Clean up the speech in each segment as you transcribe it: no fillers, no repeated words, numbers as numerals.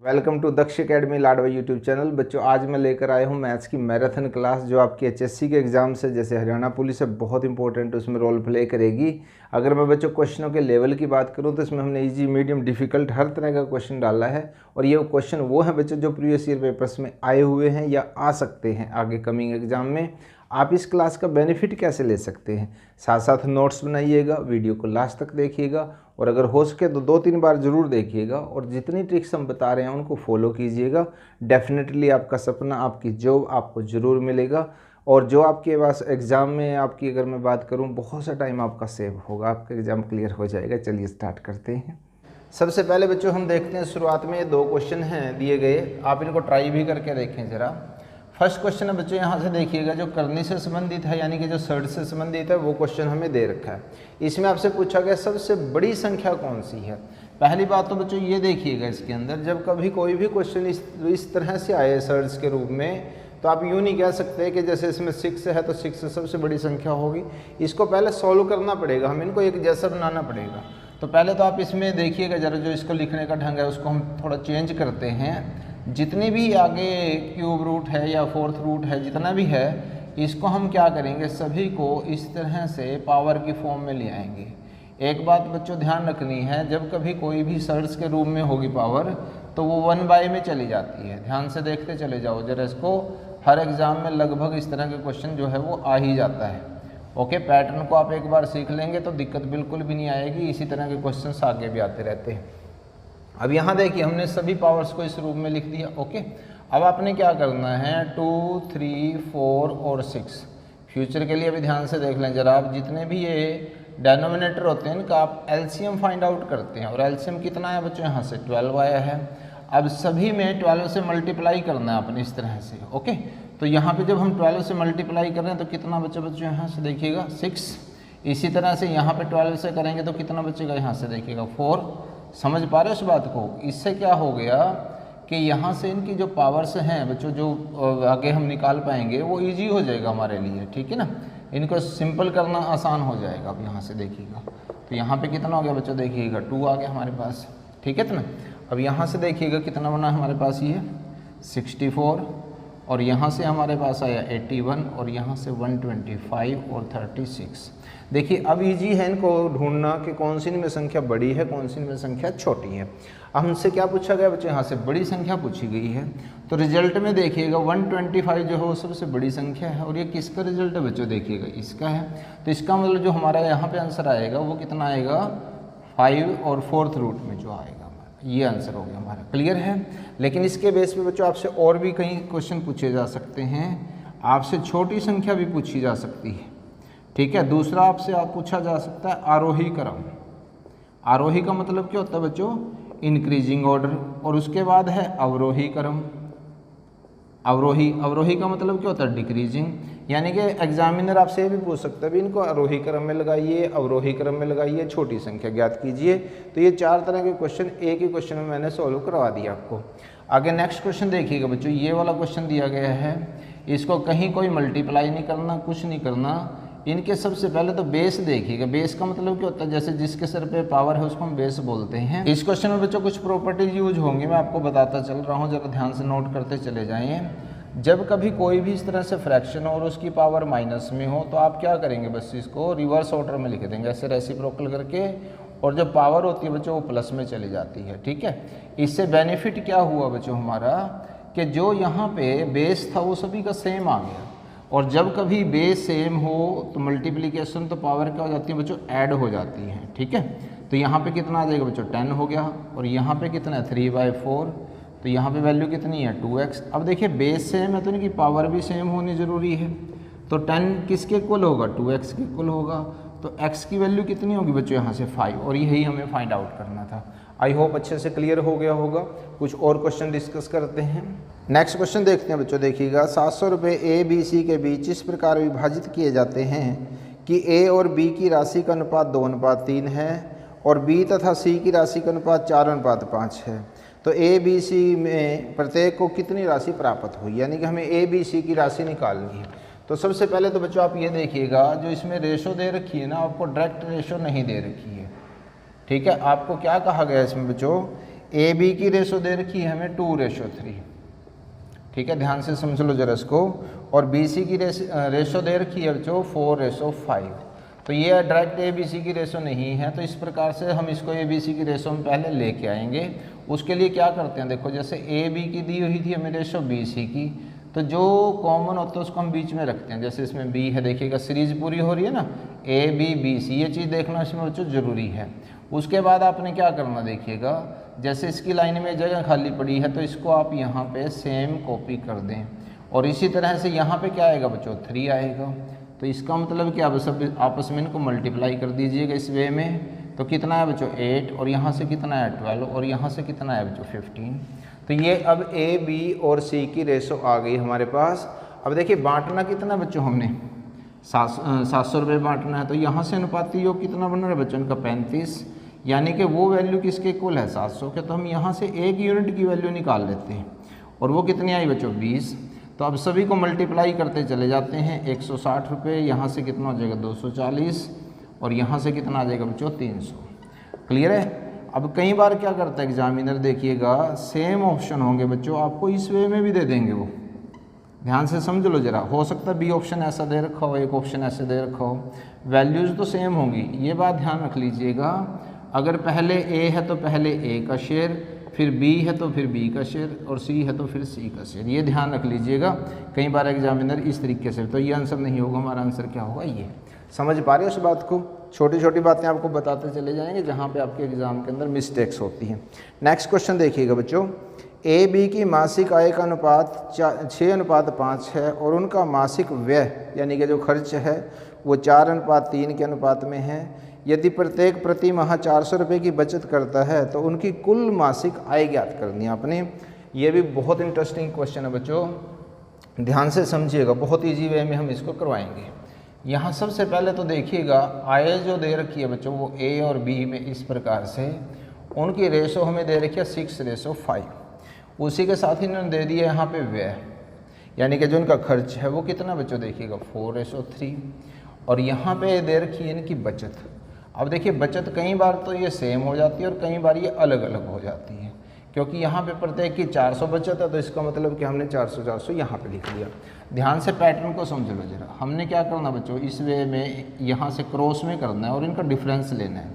Welcome to Daksh academy Ladwa YouTube channel. बच्चों, आज मैं लेकर आया हूँ मैथ्स की मैराथन क्लास जो आपकी एचएससी के एग्जाम से जैसे हरियाणा पुलिस है बहुत इंपॉर्टेंट उसमें रोल प्ले करेगी। अगर मैं बच्चों क्वेश्चनों के लेवल की बात करूँ तो इसमें हमने इजी, मीडियम, डिफिकल्ट हर तरह का क्वेश्चन डाला है और ये क्वेश्चन वो हैं बच्चों जो प्रीवियस ईयर पेपर्स में आए हुए हैं या आ सकते हैं आगे कमिंग एग्जाम में। आप इस क्लास का बेनिफिट कैसे ले सकते हैं, साथ साथ नोट्स बनाइएगा, वीडियो को लास्ट तक देखिएगा और अगर हो सके तो 2-3 बार ज़रूर देखिएगा और जितनी ट्रिक्स हम बता रहे हैं उनको फॉलो कीजिएगा। डेफिनेटली आपका सपना, आपकी जॉब आपको ज़रूर मिलेगा। और जो आपके पास एग्ज़ाम में आपकी अगर मैं बात करूं बहुत सा टाइम आपका सेव होगा, आपका एग्ज़ाम क्लियर हो जाएगा। चलिए स्टार्ट करते हैं। सबसे पहले बच्चों हम देखते हैं शुरुआत में ये 2 क्वेश्चन हैं दिए गए, आप इनको ट्राई भी करके देखें ज़रा। फर्स्ट क्वेश्चन है बच्चों, यहाँ से देखिएगा जो करनी से संबंधित है यानी कि जो सर्ड से संबंधित है वो क्वेश्चन हमें दे रखा है। इसमें आपसे पूछा गया सबसे बड़ी संख्या कौन सी है। पहली बात तो बच्चों ये देखिएगा, इसके अंदर जब कभी कोई भी क्वेश्चन इस तरह से आए सर्ड्स के रूप में तो आप यूँ नहीं कह सकते कि जैसे इसमें 6 है तो 6 सबसे बड़ी संख्या होगी। इसको पहले सॉल्व करना पड़ेगा, हम इनको एक जैसा बनाना पड़ेगा। तो पहले तो आप इसमें देखिएगा ज़रा, जो इसको लिखने का ढंग है उसको हम थोड़ा चेंज करते हैं। जितनी भी आगे क्यूब रूट है या फोर्थ रूट है, जितना भी है इसको हम क्या करेंगे, सभी को इस तरह से पावर की फॉर्म में ले आएंगे। एक बात बच्चों ध्यान रखनी है, जब कभी कोई भी सर्ड्स के रूप में होगी पावर तो वो 1/, में चली जाती है। ध्यान से देखते चले जाओ जरा इसको, हर एग्ज़ाम में लगभग इस तरह के क्वेश्चन जो है वो आ ही जाता है। ओके, पैटर्न को आप एक बार सीख लेंगे तो दिक्कत बिल्कुल भी नहीं आएगी। इसी तरह के क्वेश्चन आगे भी आते रहते हैं। अब यहाँ देखिए हमने सभी पावर्स को इस रूप में लिख दिया। ओके, अब आपने क्या करना है, 2, 3, 4 और 6 फ्यूचर के लिए अभी ध्यान से देख लें जरा। आप जितने भी ये डेनोमिनेटर होते हैं इनका आप एलसीएम फाइंड आउट करते हैं और एलसीएम कितना है बच्चों, यहाँ से 12 आया है। अब सभी में 12 से मल्टीप्लाई करना है आपने इस तरह से। ओके, तो यहाँ पे जब हम 12 से मल्टीप्लाई कर रहे हैं तो कितना बच्चा बच्चों यहाँ से देखिएगा 6। इसी तरह से यहाँ पे 12 से करेंगे तो कितना बचेगा, यहाँ से देखिएगा 4। समझ पा रहे हो इस बात को। इससे क्या हो गया कि यहाँ से इनकी जो पावर्स हैं बच्चों जो आगे हम निकाल पाएंगे वो इजी हो जाएगा हमारे लिए, ठीक है ना। इनको सिंपल करना आसान हो जाएगा। अब यहाँ से देखिएगा तो यहाँ पे कितना हो गया बच्चों, देखिएगा 2 आ गया हमारे पास, ठीक है ना। अब यहाँ से देखिएगा कितना बना हमारे पास, ये 64 और यहाँ से हमारे पास आया 81 और यहाँ से 125 और 36। देखिए अब इजी है इनको ढूंढना कि कौन सी इनमें संख्या बड़ी है कौन सी इनमें संख्या छोटी है। अब हमसे क्या पूछा गया बच्चों, यहाँ से बड़ी संख्या पूछी गई है। तो रिजल्ट में देखिएगा 125 जो है वो सबसे बड़ी संख्या है और ये किसका रिजल्ट है बच्चों, देखिएगा इसका है। तो इसका मतलब जो हमारा यहाँ पे आंसर आएगा वो कितना आएगा, 5 और 4th रूट में जो आएगा ये आंसर हो गया हमारा। क्लियर है। लेकिन इसके बेस पे बच्चों आपसे और भी कई क्वेश्चन पूछे जा सकते हैं, आपसे छोटी संख्या भी पूछी जा सकती है, ठीक है। दूसरा आपसे पूछा जा सकता है आरोही क्रम। आरोही का मतलब क्या होता है बच्चों, इंक्रीजिंग ऑर्डर। और उसके बाद है अवरोही क्रम। अवरोही का मतलब क्या होता है, डिक्रीजिंग। यानी कि एग्जामिनर आपसे ये भी पूछ सकता है भी इनको आरोही क्रम में लगाइए, अवरोही क्रम में लगाइए, छोटी संख्या ज्ञात कीजिए। तो ये 4 तरह के क्वेश्चन एक ही क्वेश्चन में मैंने सॉल्व करवा दिया आपको। आगे नेक्स्ट क्वेश्चन देखिएगा बच्चों, ये वाला क्वेश्चन दिया गया है, इसको कहीं कोई मल्टीप्लाई नहीं करना, कुछ नहीं करना। इनके सबसे पहले तो बेस देखिएगा। बेस का मतलब क्या होता है, जैसे जिसके सर पे पावर है उसको हम बेस बोलते हैं। इस क्वेश्चन में बच्चों कुछ प्रॉपर्टीज यूज होंगी, मैं आपको बताता चल रहा हूँ, जरा ध्यान से नोट करते चले जाएं। जब कभी कोई भी इस तरह से फ्रैक्शन और उसकी पावर माइनस में हो तो आप क्या करेंगे, बस इसको रिवर्स ऑर्डर में लिख देंगे ऐसे रेसिप्रोकल करके, और जो पावर होती है बच्चों वो प्लस में चली जाती है, ठीक है। इससे बेनिफिट क्या हुआ बच्चों हमारा कि जो यहाँ पे बेस था वो सभी का सेम आ गया। और जब कभी बेस सेम हो तो मल्टीप्लिकेशन तो पावर क्या हो जाती है बच्चों, ऐड हो जाती है, ठीक है। तो यहाँ पे कितना आ जाएगा बच्चों, 10 हो गया। और यहाँ पे कितना है 3/4, तो यहाँ पे वैल्यू कितनी है 2x। अब देखिए बेस सेम है तो इनकी पावर भी सेम होनी ज़रूरी है। तो 10 किसके इक्वल होगा, 2x के इक्वल होगा। तो x की वैल्यू कितनी होगी बच्चों, यहाँ से 5, और यही हमें फाइंड आउट करना था। आई होप अच्छे से क्लियर हो गया होगा। कुछ और क्वेश्चन डिस्कस करते हैं। नेक्स्ट क्वेश्चन देखते हैं बच्चों, देखिएगा 700 रुपये ABC के बीच इस प्रकार विभाजित किए जाते हैं कि A और B की राशि का अनुपात 2:3 है और B तथा C की राशि का अनुपात 4:5 है। तो ABC में प्रत्येक को कितनी राशि प्राप्त हुई, यानी कि हमें ABC की राशि निकालनी है। तो सबसे पहले तो बच्चों आप ये देखिएगा, जो इसमें रेशो दे रखी है ना, आपको डायरेक्ट रेशो नहीं दे रखी है, ठीक है। आपको क्या कहा गया इसमें बच्चों, ए बी की रेशो दे रखी है हमें 2:3, ठीक है, ध्यान से समझ लो जरा इसको। और बी सी की रेशो दे रखी है बच्चों 4:5। तो ये डायरेक्ट ए बी सी की रेशो नहीं है, तो इस प्रकार से हम इसको ए बी सी की रेशो में पहले लेके आएंगे। उसके लिए क्या करते हैं, देखो जैसे ए बी की दी हुई थी हमें रेशो बी सी की, तो जो कॉमन होता है उसको हम बीच में रखते हैं। जैसे इसमें बी है, देखिएगा सीरीज पूरी हो रही है ना, ए बी बी सी, ये चीज़ देखना इसमें बच्चों ज़रूरी है। उसके बाद आपने क्या करना, देखिएगा जैसे इसकी लाइन में जगह खाली पड़ी है तो इसको आप यहाँ पे सेम कॉपी कर दें, और इसी तरह से यहाँ पे क्या आएगा बच्चों 3 आएगा। तो इसका मतलब कि आप सब आपस में इनको मल्टीप्लाई कर दीजिएगा इस वे में। तो कितना है बच्चों 8, और यहाँ से कितना है 12, और यहाँ से कितना है बच्चों 15। तो ये अब ए बी और सी की रेशो आ गई हमारे पास। अब देखिए बांटना कितना बच्चों, हमने 700 रुपये बांटना है, तो यहाँ से अनुपाती योग कितना बन रहा है बच्चों का 35, यानी कि वो वैल्यू किसके इक्वल है 700 के। तो हम यहाँ से 1 यूनिट की वैल्यू निकाल लेते हैं, और वो कितनी आई बच्चों 20। तो अब सभी को मल्टीप्लाई करते चले जाते हैं, 160 रुपये, यहाँ से कितना हो जाएगा 240, और यहाँ से कितना आ जाएगा बच्चों 300। क्लियर है। अब कई बार क्या करता है एग्जामिनर, देखिएगा सेम ऑप्शन होंगे बच्चों, आपको इस वे में भी दे देंगे वो, ध्यान से समझ लो जरा। हो सकता है बी ऑप्शन ऐसा दे रखा हो, एक ऑप्शन ऐसे दे रखा हो, वैल्यूज़ तो सेम होंगी, ये बात ध्यान रख लीजिएगा। अगर पहले ए है तो पहले ए का शेयर, फिर बी है तो फिर बी का शेयर, और सी है तो फिर सी का शेयर, ये ध्यान रख लीजिएगा। कई बार एग्जामिनर इस तरीके से, तो ये आंसर नहीं होगा, हमारा आंसर क्या होगा ये। समझ पा रहे हो उस बात को। छोटी छोटी बातें आपको बताते चले जाएंगे जहाँ पे आपके एग्जाम के अंदर मिस्टेक्स होती हैं। नेक्स्ट क्वेश्चन देखिएगा बच्चों, ए बी की मासिक आय का अनुपात 6:5 है, और उनका मासिक व्यय यानी कि जो खर्च है वो 4:3 के अनुपात में है। यदि प्रत्येक प्रति माह 400 रुपये की बचत करता है तो उनकी कुल मासिक आय ज्ञात करनी है आपने। ये भी बहुत इंटरेस्टिंग क्वेश्चन है बच्चों, ध्यान से समझिएगा, बहुत ईजी वे में हम इसको करवाएंगे। यहाँ सबसे पहले तो देखिएगा आय जो दे रखी है बच्चों वो ए और बी में इस प्रकार से, उनकी रेशो हमें दे रखी है 6:5। उसी के साथ ही इन्होंने दे दिया यहाँ पे व्यय, यानी कि जो उनका खर्च है वो कितना बच्चों देखिएगा 4:3, और यहाँ पे दे रखी है इनकी बचत। अब देखिए बचत कई बार तो ये सेम हो जाती है और कई बार ये अलग अलग हो जाती है, क्योंकि यहाँ पे प्रत्येक की 400 बचत है, तो इसका मतलब कि हमने 400 यहाँ पे लिख दिया। ध्यान से पैटर्न को समझ लो जरा। हमने क्या करना बच्चों, इस वे में यहाँ से क्रॉस में करना है और इनका डिफरेंस लेना है।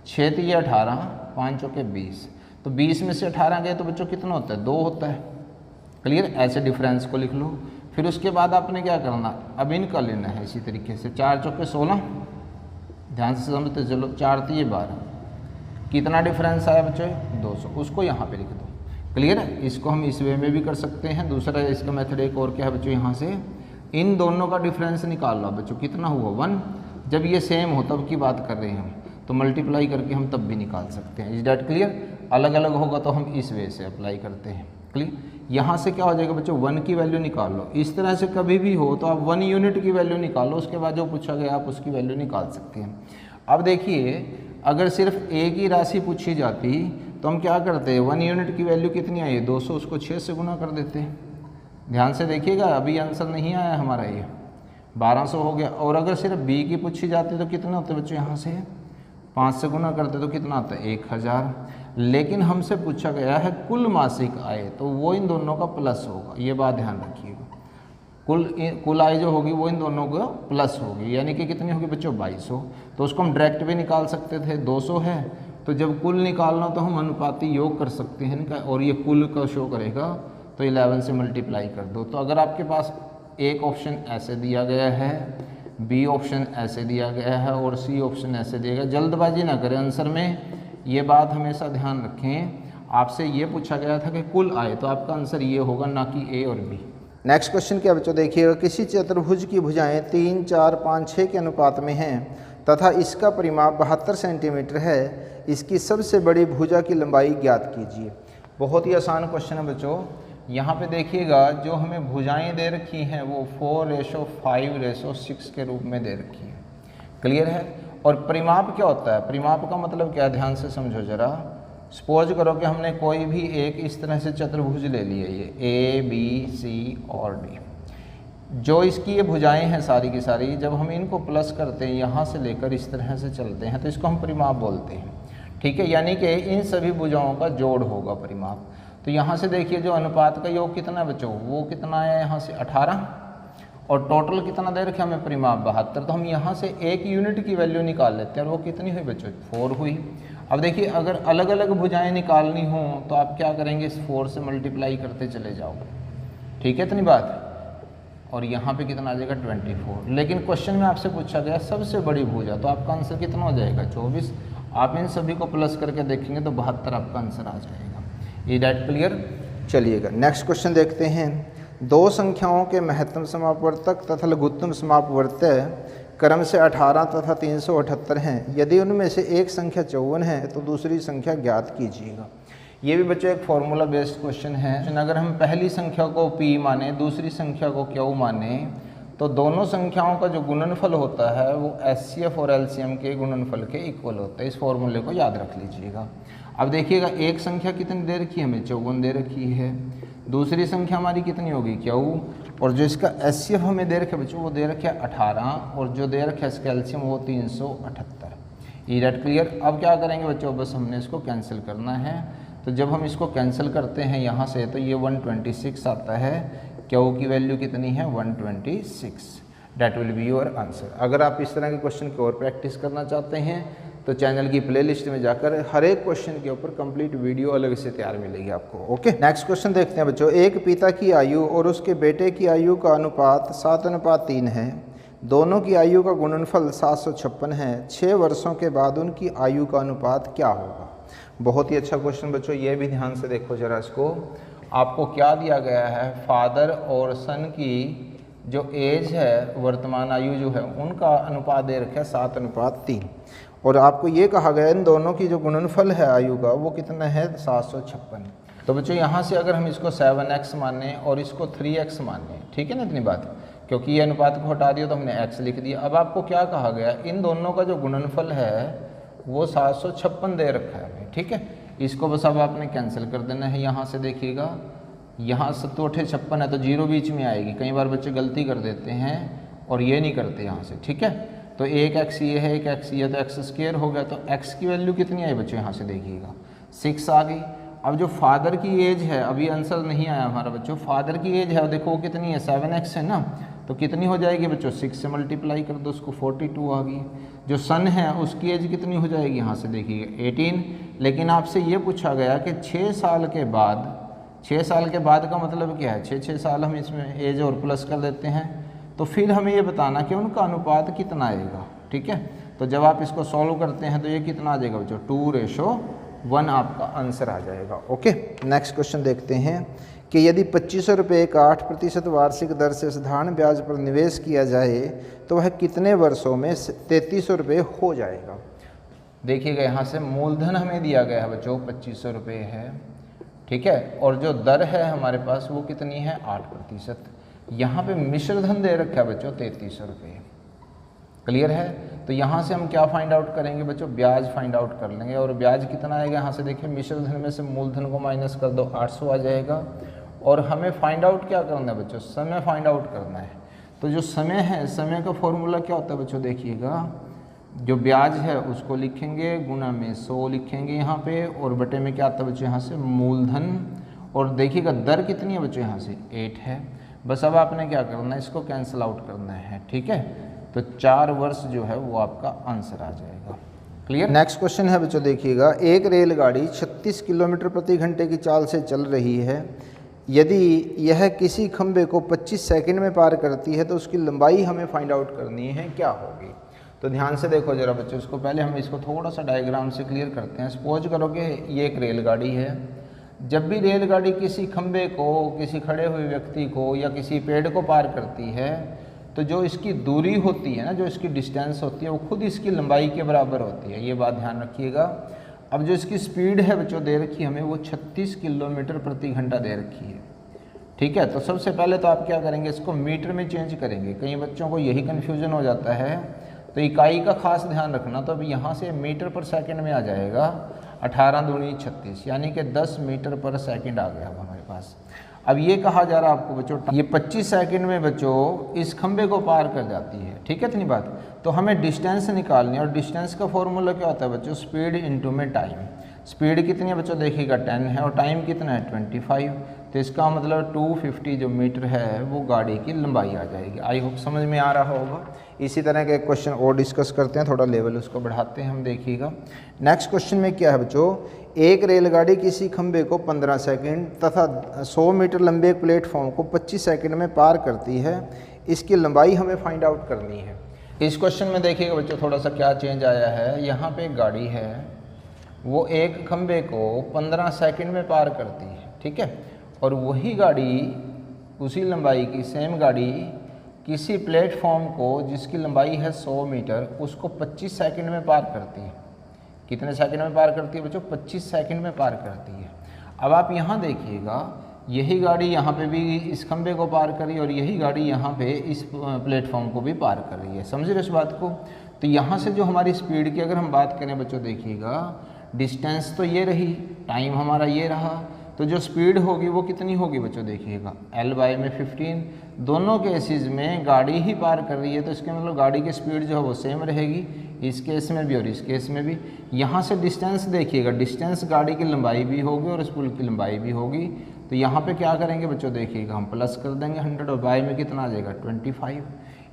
6 × 18, 5 × 20, तो 20 में से 18 गए तो बच्चों कितना होता है 2 होता है। क्लियर, ऐसे डिफरेंस को लिख लो। फिर उसके बाद आपने क्या करना, अब इनका लेना है इसी तरीके से, 4 × 16, ध्यान से समझते चलो, 4 × 12, कितना डिफरेंस आया बच्चों 200, उसको यहाँ पे लिख दो। क्लियर है। इसको हम इस वे में भी कर सकते हैं। दूसरा इसका मेथड एक और क्या है बच्चों, यहाँ से इन दोनों का डिफरेंस निकाल लो बच्चों, कितना हुआ 1। जब ये सेम हो तब की बात कर रहे हैं हम, तो मल्टीप्लाई करके हम तब भी निकाल सकते हैं। Is that clear. अलग अलग होगा तो हम इस वे से अप्लाई करते हैं। क्लियर। यहाँ से क्या हो जाएगा बच्चों 1 की वैल्यू निकाल लो। इस तरह से कभी भी हो तो आप 1 यूनिट की वैल्यू निकालो, उसके बाद जो पूछा गया आप उसकी वैल्यू निकाल सकते हैं। अब देखिए अगर सिर्फ ए की राशि पूछी जाती तो हम क्या करते हैं, 1 यूनिट की वैल्यू कितनी आई 200, उसको 6 से गुना कर देते हैं। ध्यान से देखिएगा, अभी आंसर नहीं आया हमारा, ये 1200 हो गया। और अगर सिर्फ बी की पूछी जाती तो कितना होता है बच्चों, यहाँ से 5 से गुना करते तो कितना आता है 1000। लेकिन हमसे पूछा गया है कुल मासिक आय, तो वो इन दोनों का प्लस होगा, ये बात ध्यान रखिएगा। कुल आय जो होगी वो इन दोनों का प्लस होगी, यानी कि कितनी होगी बच्चों 2200। तो उसको हम डायरेक्ट भी निकाल सकते थे, 200 है तो जब कुल निकालना तो हम अनुपाती योग कर सकते हैं इनका, और ये कुल का शो करेगा तो 11 से मल्टीप्लाई कर दो। तो अगर आपके पास एक ऑप्शन ऐसे दिया गया है, बी ऑप्शन ऐसे दिया गया है और सी ऑप्शन ऐसे दिया गया, जल्दबाजी ना करें आंसर में, ये बात हमेशा ध्यान रखें। आपसे ये पूछा गया था कि कुल आय, तो आपका आंसर ये होगा, ना कि ए और बी। नेक्स्ट क्वेश्चन क्या बच्चों देखिएगा, किसी चतुर्भुज की भुजाएं 3, 4, 5, 6 के अनुपात में हैं तथा इसका परिमाप 72 सेंटीमीटर है, इसकी सबसे बड़ी भुजा की लंबाई ज्ञात कीजिए। बहुत ही आसान क्वेश्चन है बच्चों। यहाँ पे देखिएगा जो हमें भुजाएं दे रखी हैं वो 4:5:6 के रूप में दे रखी हैं। क्लियर है। और परिमाप क्या होता है, परिमाप का मतलब क्या है, ध्यान से समझो जरा। सपोज करो कि हमने कोई भी एक इस तरह से चतुर्भुज ले लिया, ये ए बी सी और डी, जो इसकी ये भुजाएं हैं सारी की सारी, जब हम इनको प्लस करते हैं यहाँ से लेकर इस तरह से चलते हैं तो इसको हम परिमाप बोलते हैं। ठीक है, यानी कि इन सभी भुजाओं का जोड़ होगा परिमाप। तो यहाँ से देखिए जो अनुपात का योग कितना है बच्चों, वो कितना है यहाँ से 18, और टोटल कितना दे रखे हमें परिमाप 72। तो हम यहाँ से एक यूनिट की वैल्यू निकाल लेते हैं, और वो कितनी हुई बच्चों, 4 हुई। अब देखिए अगर अलग अलग भुजाएं निकालनी हो तो आप क्या करेंगे, इस 4 से मल्टीप्लाई करते चले जाओ, ठीक है इतनी बात। और यहाँ पे कितना आ जाएगा 24। लेकिन क्वेश्चन में आपसे पूछा गया सबसे बड़ी भुजा, तो आपका आंसर कितना हो जाएगा 24। आप इन सभी को प्लस करके देखेंगे तो 72 आपका आंसर आ जाएगा। ये डेट क्लियर। चलिएगा नेक्स्ट क्वेश्चन देखते हैं। दो संख्याओं के महत्तम समापवर्तक तथा लघुत्तम समापवर्त्य क्रम से 18 तथा 378 हैं। यदि उनमें से एक संख्या 54 है तो दूसरी संख्या ज्ञात कीजिएगा। ये भी बच्चों एक फॉर्मूला बेस्ड क्वेश्चन है। अगर हम पहली संख्या को p माने, दूसरी संख्या को q माने, तो दोनों संख्याओं का जो गुणनफल होता है वो HCF और LCM के गुणनफल के इक्वल होता है। इस फॉर्मूले को याद रख लीजिएगा। अब देखिएगा एक संख्या कितनी दे रखी है हमें, 54 दे रखी है। दूसरी संख्या हमारी कितनी होगी, q, और जो इसका HCF हमें दे रखे बच्चों वो दे रखे 18, और जो दे रखे इसका LCM वो 378। ये डेट क्लियर। अब क्या करेंगे बच्चों, बस हमने इसको कैंसिल करना है। तो जब हम इसको कैंसिल करते हैं यहाँ से तो ये 126 आता है। क्यू की वैल्यू कितनी है 126। That will be your answer. अगर आप इस तरह के क्वेश्चन की और प्रैक्टिस करना चाहते हैं तो चैनल की प्लेलिस्ट में जाकर हर एक क्वेश्चन के ऊपर कंप्लीट वीडियो अलग से तैयार मिलेगी आपको। ओके नेक्स्ट क्वेश्चन देखते हैं बच्चों। एक पिता की आयु और उसके बेटे की आयु का अनुपात 7:3 है। दोनों की आयु का गुणनफल 756 है। 6 वर्षों के बाद उनकी आयु का अनुपात क्या होगा। बहुत ही अच्छा क्वेश्चन बच्चों, ये भी ध्यान से देखो जरा इसको। आपको क्या दिया गया है, फादर और सन की जो एज है, वर्तमान आयु जो है, उनका अनुपात दे रखा है 7:3, और आपको ये कहा गया इन दोनों की जो गुणनफल है आयु का वो कितना है 756। तो बच्चों यहाँ से अगर हम इसको 7x माने और इसको 3x माने, ठीक है ना इतनी बात, क्योंकि ये अनुपात को हटा दिया तो हमने x लिख दिया। अब आपको क्या कहा गया, इन दोनों का जो गुणनफल है वो 756 दे रखा है हमें, ठीक है। इसको बस अब आपने कैंसिल कर देना है। यहाँ से देखिएगा, यहाँ 7 8 56 है तो 0 बीच में आएगी। कई बार बच्चे गलती कर देते हैं और ये नहीं करते यहाँ से, ठीक है। तो एक x ये है, एक x ये, तो x² हो गया। तो x की वैल्यू कितनी आई बच्चों, यहाँ से देखिएगा 6 आ गई। अब जो फादर की एज है, अभी आंसर नहीं आया हमारा बच्चों, फादर की एज है देखो वो कितनी है 7x है ना, तो कितनी हो जाएगी बच्चों 6 से मल्टीप्लाई कर दो उसको, 42 आ गई। जो सन है उसकी एज कितनी हो जाएगी, यहाँ से देखिएगा 18। लेकिन आपसे ये पूछा गया कि 6 साल के बाद, 6 साल के बाद का मतलब क्या है, 6 साल हम इसमें एज और प्लस कर देते हैं, तो फिर हमें ये बताना कि उनका अनुपात कितना आएगा, ठीक है। तो जब आप इसको सॉल्व करते हैं तो ये कितना आ जाएगा बच्चों 2:1 आपका आंसर आ जाएगा। ओके नेक्स्ट क्वेश्चन देखते हैं कि यदि 2500 रुपये का 8% वार्षिक दर से साधारण ब्याज पर निवेश किया जाए तो वह कितने वर्षों में 3300 रुपये हो जाएगा। देखिएगा यहाँ से मूलधन हमें दिया गया है बच्चों 2500 रुपये है, ठीक है, और जो दर है हमारे पास वो कितनी है 8%। यहाँ पे मिश्र धन दे रखा है बच्चों 3300 रुपये, क्लियर है। तो यहाँ से हम क्या फाइंड आउट करेंगे बच्चों, ब्याज फाइंड आउट कर लेंगे। और ब्याज कितना आएगा, यहाँ से देखिए मिश्र धन में से मूलधन को माइनस कर दो 800 आ जाएगा। और हमें फाइंड आउट क्या करना है बच्चों, समय फाइंड आउट करना है। तो जो समय है, समय का फॉर्मूला क्या होता है बच्चों, देखिएगा जो ब्याज है उसको लिखेंगे गुना में 100 लिखेंगे यहाँ पे, और बटे में क्या आता है बच्चों यहाँ से मूलधन। और देखिएगा दर कितनी है बच्चों, यहाँ से 8 है। बस अब आपने क्या करना है, इसको कैंसिल आउट करना है, ठीक है। तो 4 वर्ष जो है वो आपका आंसर आ जाएगा। क्लियर। नेक्स्ट क्वेश्चन है बच्चों, देखिएगा एक रेलगाड़ी 36 किलोमीटर प्रति घंटे की चाल से चल रही है। यदि यह किसी खंबे को 25 सेकंड में पार करती है तो उसकी लंबाई हमें फाइंड आउट करनी है, क्या होगी। तो ध्यान से देखो जरा बच्चों, इसको पहले हम इसको थोड़ा सा डायग्राम से क्लियर करते हैं। सपोज करो कि ये एक रेलगाड़ी है। जब भी रेलगाड़ी किसी खंबे को, किसी खड़े हुए व्यक्ति को या किसी पेड़ को पार करती है तो जो इसकी दूरी होती है ना, जो इसकी डिस्टेंस होती है वो खुद इसकी लंबाई के बराबर होती है। ये बात ध्यान रखिएगा। अब जो इसकी स्पीड है बच्चों दे रखी है हमें वो 36 किलोमीटर प्रति घंटा दे रखी है, ठीक है। तो सबसे पहले तो आप क्या करेंगे, इसको मीटर में चेंज करेंगे। कई बच्चों को यही कन्फ्यूजन हो जाता है, तो इकाई का खास ध्यान रखना। तो अब यहाँ से मीटर पर सेकंड में आ जाएगा 18 दूनी 36, यानी कि 10 मीटर पर सेकंड आ गया अब हमारे पास। अब ये कहा जा रहा है आपको बच्चों, ये 25 सेकंड में बच्चों इस खंबे को पार कर जाती है, ठीक है इतनी बात। तो हमें डिस्टेंस निकालनी है और डिस्टेंस का फॉर्मूला क्या होता है बच्चों, स्पीड इनटू में टाइम। स्पीड कितनी है बच्चों, देखिएगा 10 है और टाइम कितना है 25। तो इसका मतलब 250 जो मीटर है वो गाड़ी की लंबाई आ जाएगी। आई होप समझ में आ रहा होगा। इसी तरह के क्वेश्चन और डिस्कस करते हैं, थोड़ा लेवल उसको बढ़ाते हैं हम, देखिएगा। नेक्स्ट क्वेश्चन में क्या है बच्चों, एक रेलगाड़ी किसी खंबे को 15 सेकंड तथा 100 मीटर लंबे एक प्लेटफॉर्म को 25 सेकंड में पार करती है, इसकी लंबाई हमें फाइंड आउट करनी है। इस क्वेश्चन में देखिएगा बच्चों थोड़ा सा क्या चेंज आया है। यहाँ पे एक गाड़ी है, वो एक खंबे को 15 सेकंड में पार करती है, ठीक है। और वही गाड़ी, उसी लंबाई की सेम गाड़ी किसी प्लेटफॉर्म को जिसकी लंबाई है 100 मीटर, उसको 25 सेकंड में पार करती है। कितने सेकंड में पार करती है बच्चों, 25 सेकंड में पार करती है। अब आप यहाँ देखिएगा, यही गाड़ी यहाँ पे भी इस खंबे को पार करी और यही गाड़ी यहाँ पे इस प्लेटफॉर्म को भी पार कर रही है। समझ रहे इस बात को। तो यहाँ से जो हमारी स्पीड की अगर हम बात करें बच्चों, देखिएगा डिस्टेंस तो ये रही, टाइम हमारा ये रहा, तो जो स्पीड होगी वो कितनी होगी बच्चों, देखिएगा L/, में 15। दोनों केसेस में गाड़ी ही पार कर रही है, तो इसके मतलब गाड़ी की स्पीड जो है वो सेम रहेगी, इस केस में भी और इस केस में भी। यहाँ से डिस्टेंस देखिएगा, डिस्टेंस गाड़ी की लंबाई भी होगी और इस पुल की लंबाई भी होगी। तो यहाँ पे क्या करेंगे बच्चों, देखिएगा हम प्लस कर देंगे 100 और बाई में कितना आ जाएगा 25।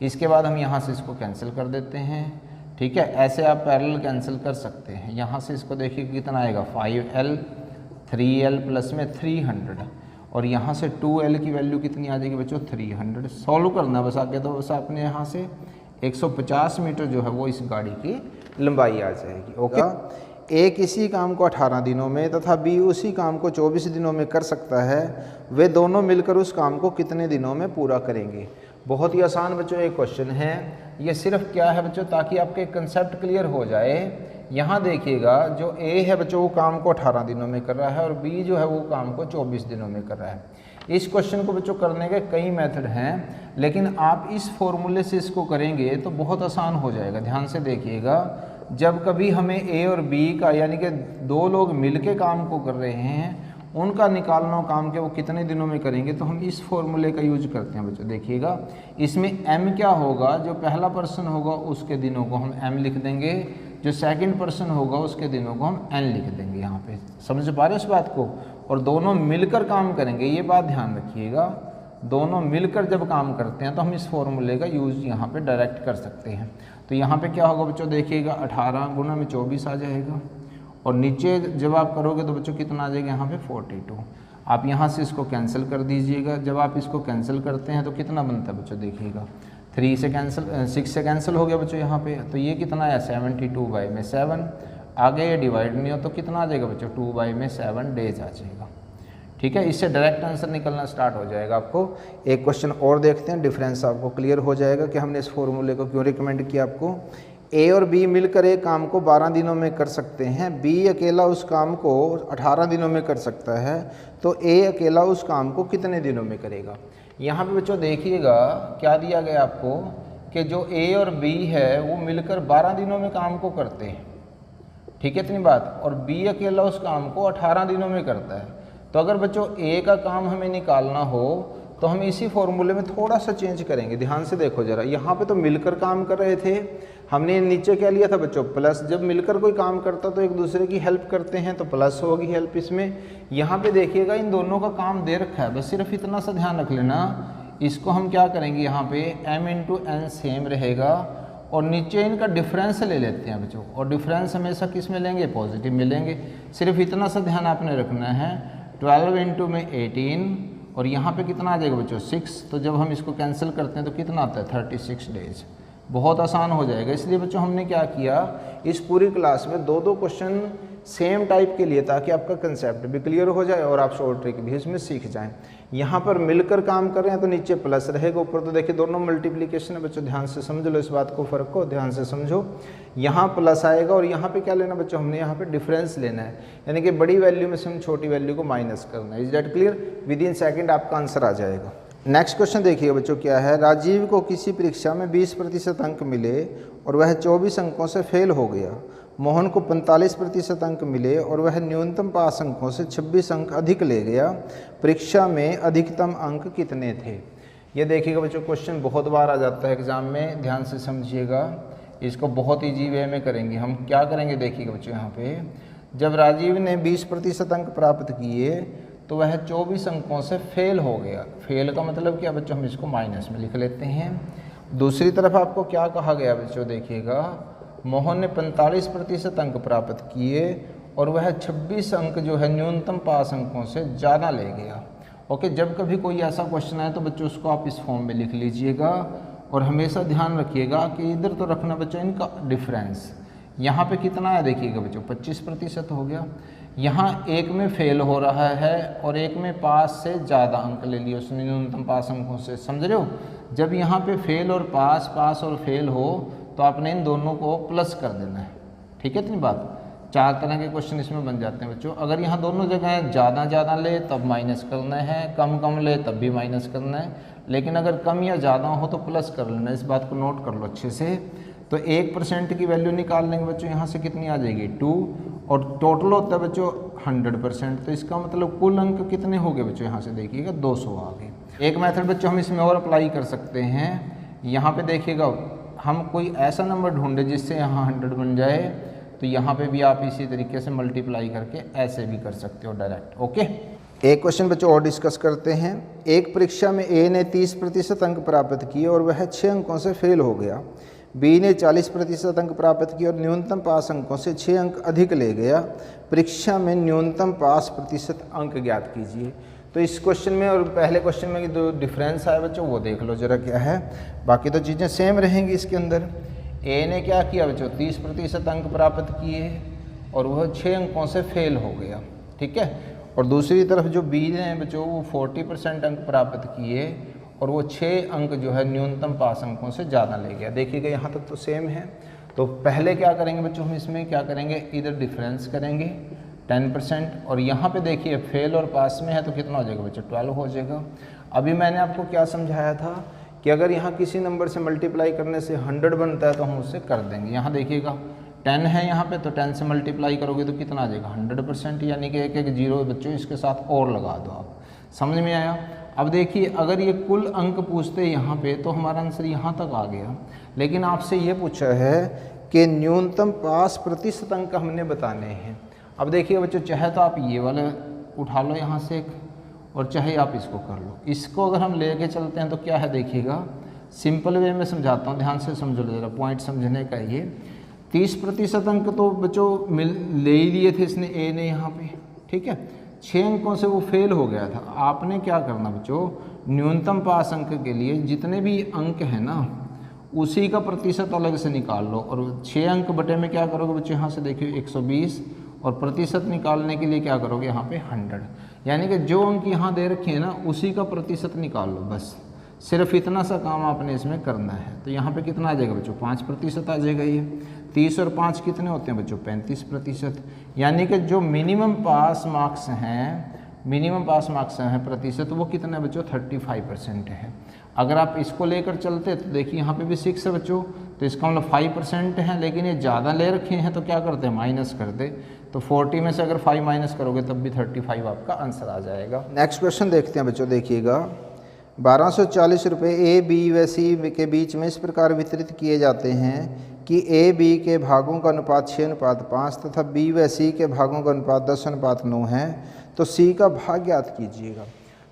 इसके बाद हम यहाँ से इसको कैंसिल कर देते हैं, ठीक है। ऐसे आप पैरेलल कैंसिल कर सकते हैं। यहाँ से इसको देखिए कितना आएगा 5L, 3L प्लस में 300 और यहाँ से 2L की वैल्यू कितनी आ जाएगी बच्चों 300। सॉल्व करना बस आगे, तो बस आपने यहाँ से 150 मीटर जो है वो इस गाड़ी की लंबाई आ जाएगी। ओके। ए किसी काम को 18 दिनों में तथा बी उसी काम को 24 दिनों में कर सकता है, वे दोनों मिलकर उस काम को कितने दिनों में पूरा करेंगे। बहुत ही आसान बच्चों एक क्वेश्चन है। ये सिर्फ क्या है बच्चों, ताकि आपके कंसेप्ट क्लियर हो जाए। यहाँ देखिएगा जो ए है बच्चों वो काम को 18 दिनों में कर रहा है और बी जो है वो काम को 24 दिनों में कर रहा है। इस क्वेश्चन को बच्चों करने के कई मेथड हैं, लेकिन आप इस फॉर्मूले से इसको करेंगे तो बहुत आसान हो जाएगा। ध्यान से देखिएगा, जब कभी हमें ए और बी का, यानी कि दो लोग मिलके काम को कर रहे हैं, उनका निकालना काम के वो कितने दिनों में करेंगे, तो हम इस फॉर्मूले का यूज करते हैं बच्चों। देखिएगा इसमें m क्या होगा, जो पहला पर्सन होगा उसके दिनों को हम m लिख देंगे, जो सेकंड पर्सन होगा उसके दिनों को हम n लिख देंगे। यहाँ पे समझ पा रहे हो इस बात को। और दोनों मिलकर काम करेंगे, ये बात ध्यान रखिएगा। दोनों मिलकर जब काम करते हैं तो हम इस फॉर्मूले का यूज़ यहाँ पे डायरेक्ट कर सकते हैं। तो यहाँ पे क्या होगा बच्चों, देखिएगा 18 गुना में 24 आ जाएगा और नीचे जब आप करोगे तो बच्चों कितना आ जाएगा यहाँ पे 42। आप यहाँ से इसको कैंसिल कर दीजिएगा। जब आप इसको कैंसिल करते हैं तो कितना बनता है बच्चों, देखिएगा 3 से कैंसिल 6 से कैंसिल हो गया बच्चों यहाँ पे। तो ये कितना है 72 बाई में 7। आगे ये डिवाइड नहीं हो तो कितना आ जाएगा बच्चों 2 बाई में 7 डेज आ जाएगा। ठीक है, इससे डायरेक्ट आंसर निकलना स्टार्ट हो जाएगा आपको। एक क्वेश्चन और देखते हैं, डिफरेंस आपको क्लियर हो जाएगा कि हमने इस फॉर्मूले को क्यों रिकमेंड किया आपको। ए और बी मिलकर एक काम को 12 दिनों में कर सकते हैं, बी अकेला उस काम को 18 दिनों में कर सकता है, तो ए अकेला उस काम को कितने दिनों में करेगा। यहाँ पे बच्चों देखिएगा क्या दिया गया आपको कि जो ए और बी है वो मिलकर 12 दिनों में काम को करते हैं, ठीक है इतनी बात, और बी अकेला उस काम को 18 दिनों में करता है। तो अगर बच्चों ए का काम हमें निकालना हो तो हम इसी फॉर्मूले में थोड़ा सा चेंज करेंगे। ध्यान से देखो जरा, यहाँ पे तो मिलकर काम कर रहे थे, हमने नीचे क्या लिया था बच्चों प्लस। जब मिलकर कोई काम करता तो एक दूसरे की हेल्प करते हैं तो प्लस होगी हेल्प इसमें। यहाँ पे देखिएगा इन दोनों का काम दे रखा है, बस सिर्फ इतना सा ध्यान रख लेना। इसको हम क्या करेंगे यहाँ पे m इंटू एन सेम रहेगा और नीचे इनका डिफरेंस ले लेते हैं बच्चों, और डिफरेंस हमेशा किस में लेंगे, पॉजिटिव मिलेंगे। सिर्फ इतना सा ध्यान आपने रखना है। 12 इंटू में 18 और यहाँ पे कितना आ जाएगा बच्चों 6। तो जब हम इसको कैंसिल करते हैं तो कितना आता है 36 डेज। बहुत आसान हो जाएगा। इसलिए बच्चों हमने क्या किया, इस पूरी क्लास में दो क्वेश्चन सेम टाइप के लिए, ताकि आपका कंसेप्ट भी क्लियर हो जाए और आप शॉर्ट ट्रिक भी इसमें सीख जाएं। यहाँ पर मिलकर काम कर रहे हैं तो नीचे प्लस रहेगा, ऊपर तो देखिए दोनों मल्टीप्लिकेशन है बच्चों। ध्यान से समझ लो इस बात को, फ़र्क को ध्यान से समझो। यहाँ प्लस आएगा और यहाँ पे क्या लेना बच्चों, हमने यहाँ पे डिफरेंस लेना है, यानी कि बड़ी वैल्यू में से हम छोटी वैल्यू को माइनस करना है। Is that clear? With in second आपका आंसर आ जाएगा। नेक्स्ट क्वेश्चन देखिए बच्चों क्या है। राजीव को किसी परीक्षा में 20% अंक मिले और वह 24 अंकों से फेल हो गया। मोहन को 45% अंक मिले और वह न्यूनतम पास अंकों से 26 अंक अधिक ले गया। परीक्षा में अधिकतम अंक कितने थे? ये देखिएगा बच्चों, क्वेश्चन बहुत बार आ जाता है एग्जाम में, ध्यान से समझिएगा। इसको बहुत ईजी वे में करेंगे हम। क्या करेंगे देखिएगा बच्चों, यहाँ पे जब राजीव ने 20% अंक प्राप्त किए तो वह 24 अंकों से फेल हो गया। फेल का मतलब क्या बच्चों, हम इसको माइनस में लिख लेते हैं। दूसरी तरफ आपको क्या कहा गया बच्चों, देखिएगा मोहन ने 45% अंक प्राप्त किए और वह 26 अंक जो है न्यूनतम पास अंकों से ज़्यादा ले गया। ओके, जब कभी कोई ऐसा क्वेश्चन आए तो बच्चों उसको आप इस फॉर्म में लिख लीजिएगा और हमेशा ध्यान रखिएगा कि इधर तो रखना बच्चों इनका डिफरेंस। यहाँ पे कितना है देखिएगा बच्चों, 25% हो गया। यहाँ एक में फेल हो रहा है और एक में पास से ज़्यादा अंक ले लिए उसने न्यूनतम पास अंकों से, समझ रहे हो। जब यहाँ पे फेल और पास, पास और फेल हो तो आपने इन दोनों को प्लस कर देना है। ठीक है, इतनी बात। 4 तरह के क्वेश्चन इसमें बन जाते हैं बच्चों। अगर यहाँ दोनों जगह ज़्यादा ले तब माइनस करना है, कम ले तब भी माइनस करना है, लेकिन अगर कम या ज़्यादा हो तो प्लस कर लेना। इस बात को नोट कर लो अच्छे से। तो 1% की वैल्यू निकाल लेंगे बच्चों, यहाँ से कितनी आ जाएगी 2, और टोटल होता है बच्चों 100%। तो इसका मतलब कुल अंक कितने हो गए बच्चों, यहाँ से देखिएगा 200 आ गए। एक मेथड बच्चों हम इसमें और अप्लाई कर सकते हैं। यहाँ पे देखिएगा हम कोई ऐसा नंबर ढूंढे जिससे यहाँ 100 बन जाए, तो यहाँ पे भी आप इसी तरीके से मल्टीप्लाई करके ऐसे भी कर सकते हो डायरेक्ट। ओके, एक क्वेश्चन बच्चों और डिस्कस करते हैं। एक परीक्षा में ए ने 30% अंक प्राप्त किए और वह 6 अंकों से फेल हो गया। बी ने 40% अंक प्राप्त किए और न्यूनतम पास अंकों से 6 अंक अधिक ले गया। परीक्षा में न्यूनतम पास प्रतिशत अंक ज्ञात कीजिए। तो इस क्वेश्चन में और पहले क्वेश्चन में जो डिफरेंस आया बच्चों वो देख लो जरा क्या है। बाकी तो चीज़ें सेम रहेंगी इसके अंदर। ए ने क्या किया बच्चों, 30% अंक प्राप्त किए और वह 6 अंकों से फेल हो गया। ठीक है, और दूसरी तरफ जो बी ने बच्चों वो 40% अंक प्राप्त किए और वो 6 अंक जो है न्यूनतम पास अंकों से ज़्यादा ले गया। देखिएगा यहाँ तक तो सेम है। तो पहले क्या करेंगे बच्चों, हम इसमें क्या करेंगे, इधर डिफरेंस करेंगे 10%, और यहाँ पे देखिए फेल और पास में है तो कितना हो जाएगा बच्चों, 12 हो जाएगा। अभी मैंने आपको क्या समझाया था कि अगर यहाँ किसी नंबर से मल्टीप्लाई करने से 100 बनता है तो हम उससे कर देंगे। यहाँ देखिएगा 10 है यहाँ पे, तो 10 से मल्टीप्लाई करोगे तो कितना आ जाएगा 100%, यानी कि एक जीरो बच्चों इसके साथ और लगा दो आप। समझ में आया। अब देखिए अगर ये कुल अंक पूछते यहाँ पे तो हमारा आंसर यहाँ तक आ गया, लेकिन आपसे ये पूछा है कि न्यूनतम पास प्रतिशत अंक हमने बताने हैं। अब देखिए बच्चों, चाहे तो आप ये वाला उठा लो यहाँ से एक, और चाहे आप इसको कर लो। इसको अगर हम लेके चलते हैं तो क्या है देखिएगा, सिंपल वे में समझाता हूँ, ध्यान से समझ लो जरा, पॉइंट समझने का। ये 30% अंक तो बच्चों ले ही लिए थे इसने, ए ने यहाँ पे। ठीक है, 6 अंकों से वो फेल हो गया था। आपने क्या करना बच्चों, न्यूनतम पास अंक के लिए जितने भी अंक हैं ना उसी का प्रतिशत अलग से निकाल लो, और 6 अंक बटे में क्या करोगे बच्चों, यहाँ से देखिए 120, और प्रतिशत निकालने के लिए क्या करोगे यहाँ पे 100, यानी कि जो अंक यहाँ दे रखे हैं ना उसी का प्रतिशत निकाल लो। बस सिर्फ इतना सा काम आपने इसमें करना है। तो यहाँ पे कितना आ जाएगा बच्चों, 5% आ जाएगा। ये 30 और 5 कितने होते हैं बच्चों, 35%। यानी कि जो मिनिमम पास मार्क्स हैं, प्रतिशत, वो कितना है बच्चों, 35% है। अगर आप इसको लेकर चलते तो देखिए यहाँ पे भी 6 है बच्चों, तो इसका मतलब 5% है, लेकिन ये ज़्यादा ले रखे हैं तो क्या करते हैं, माइनस कर दे। तो 40 में से अगर 5 माइनस करोगे तब भी 35 आपका आंसर आ जाएगा। नेक्स्ट क्वेश्चन देखते हैं बच्चों, देखिएगा 1240 रुपये ए बी व सी के बीच में इस प्रकार वितरित किए जाते हैं कि ए बी के भागों का अनुपात 6:5 तथा बी व सी के भागों का अनुपात 10:9 है, तो सी का भाग ज्ञात कीजिएगा।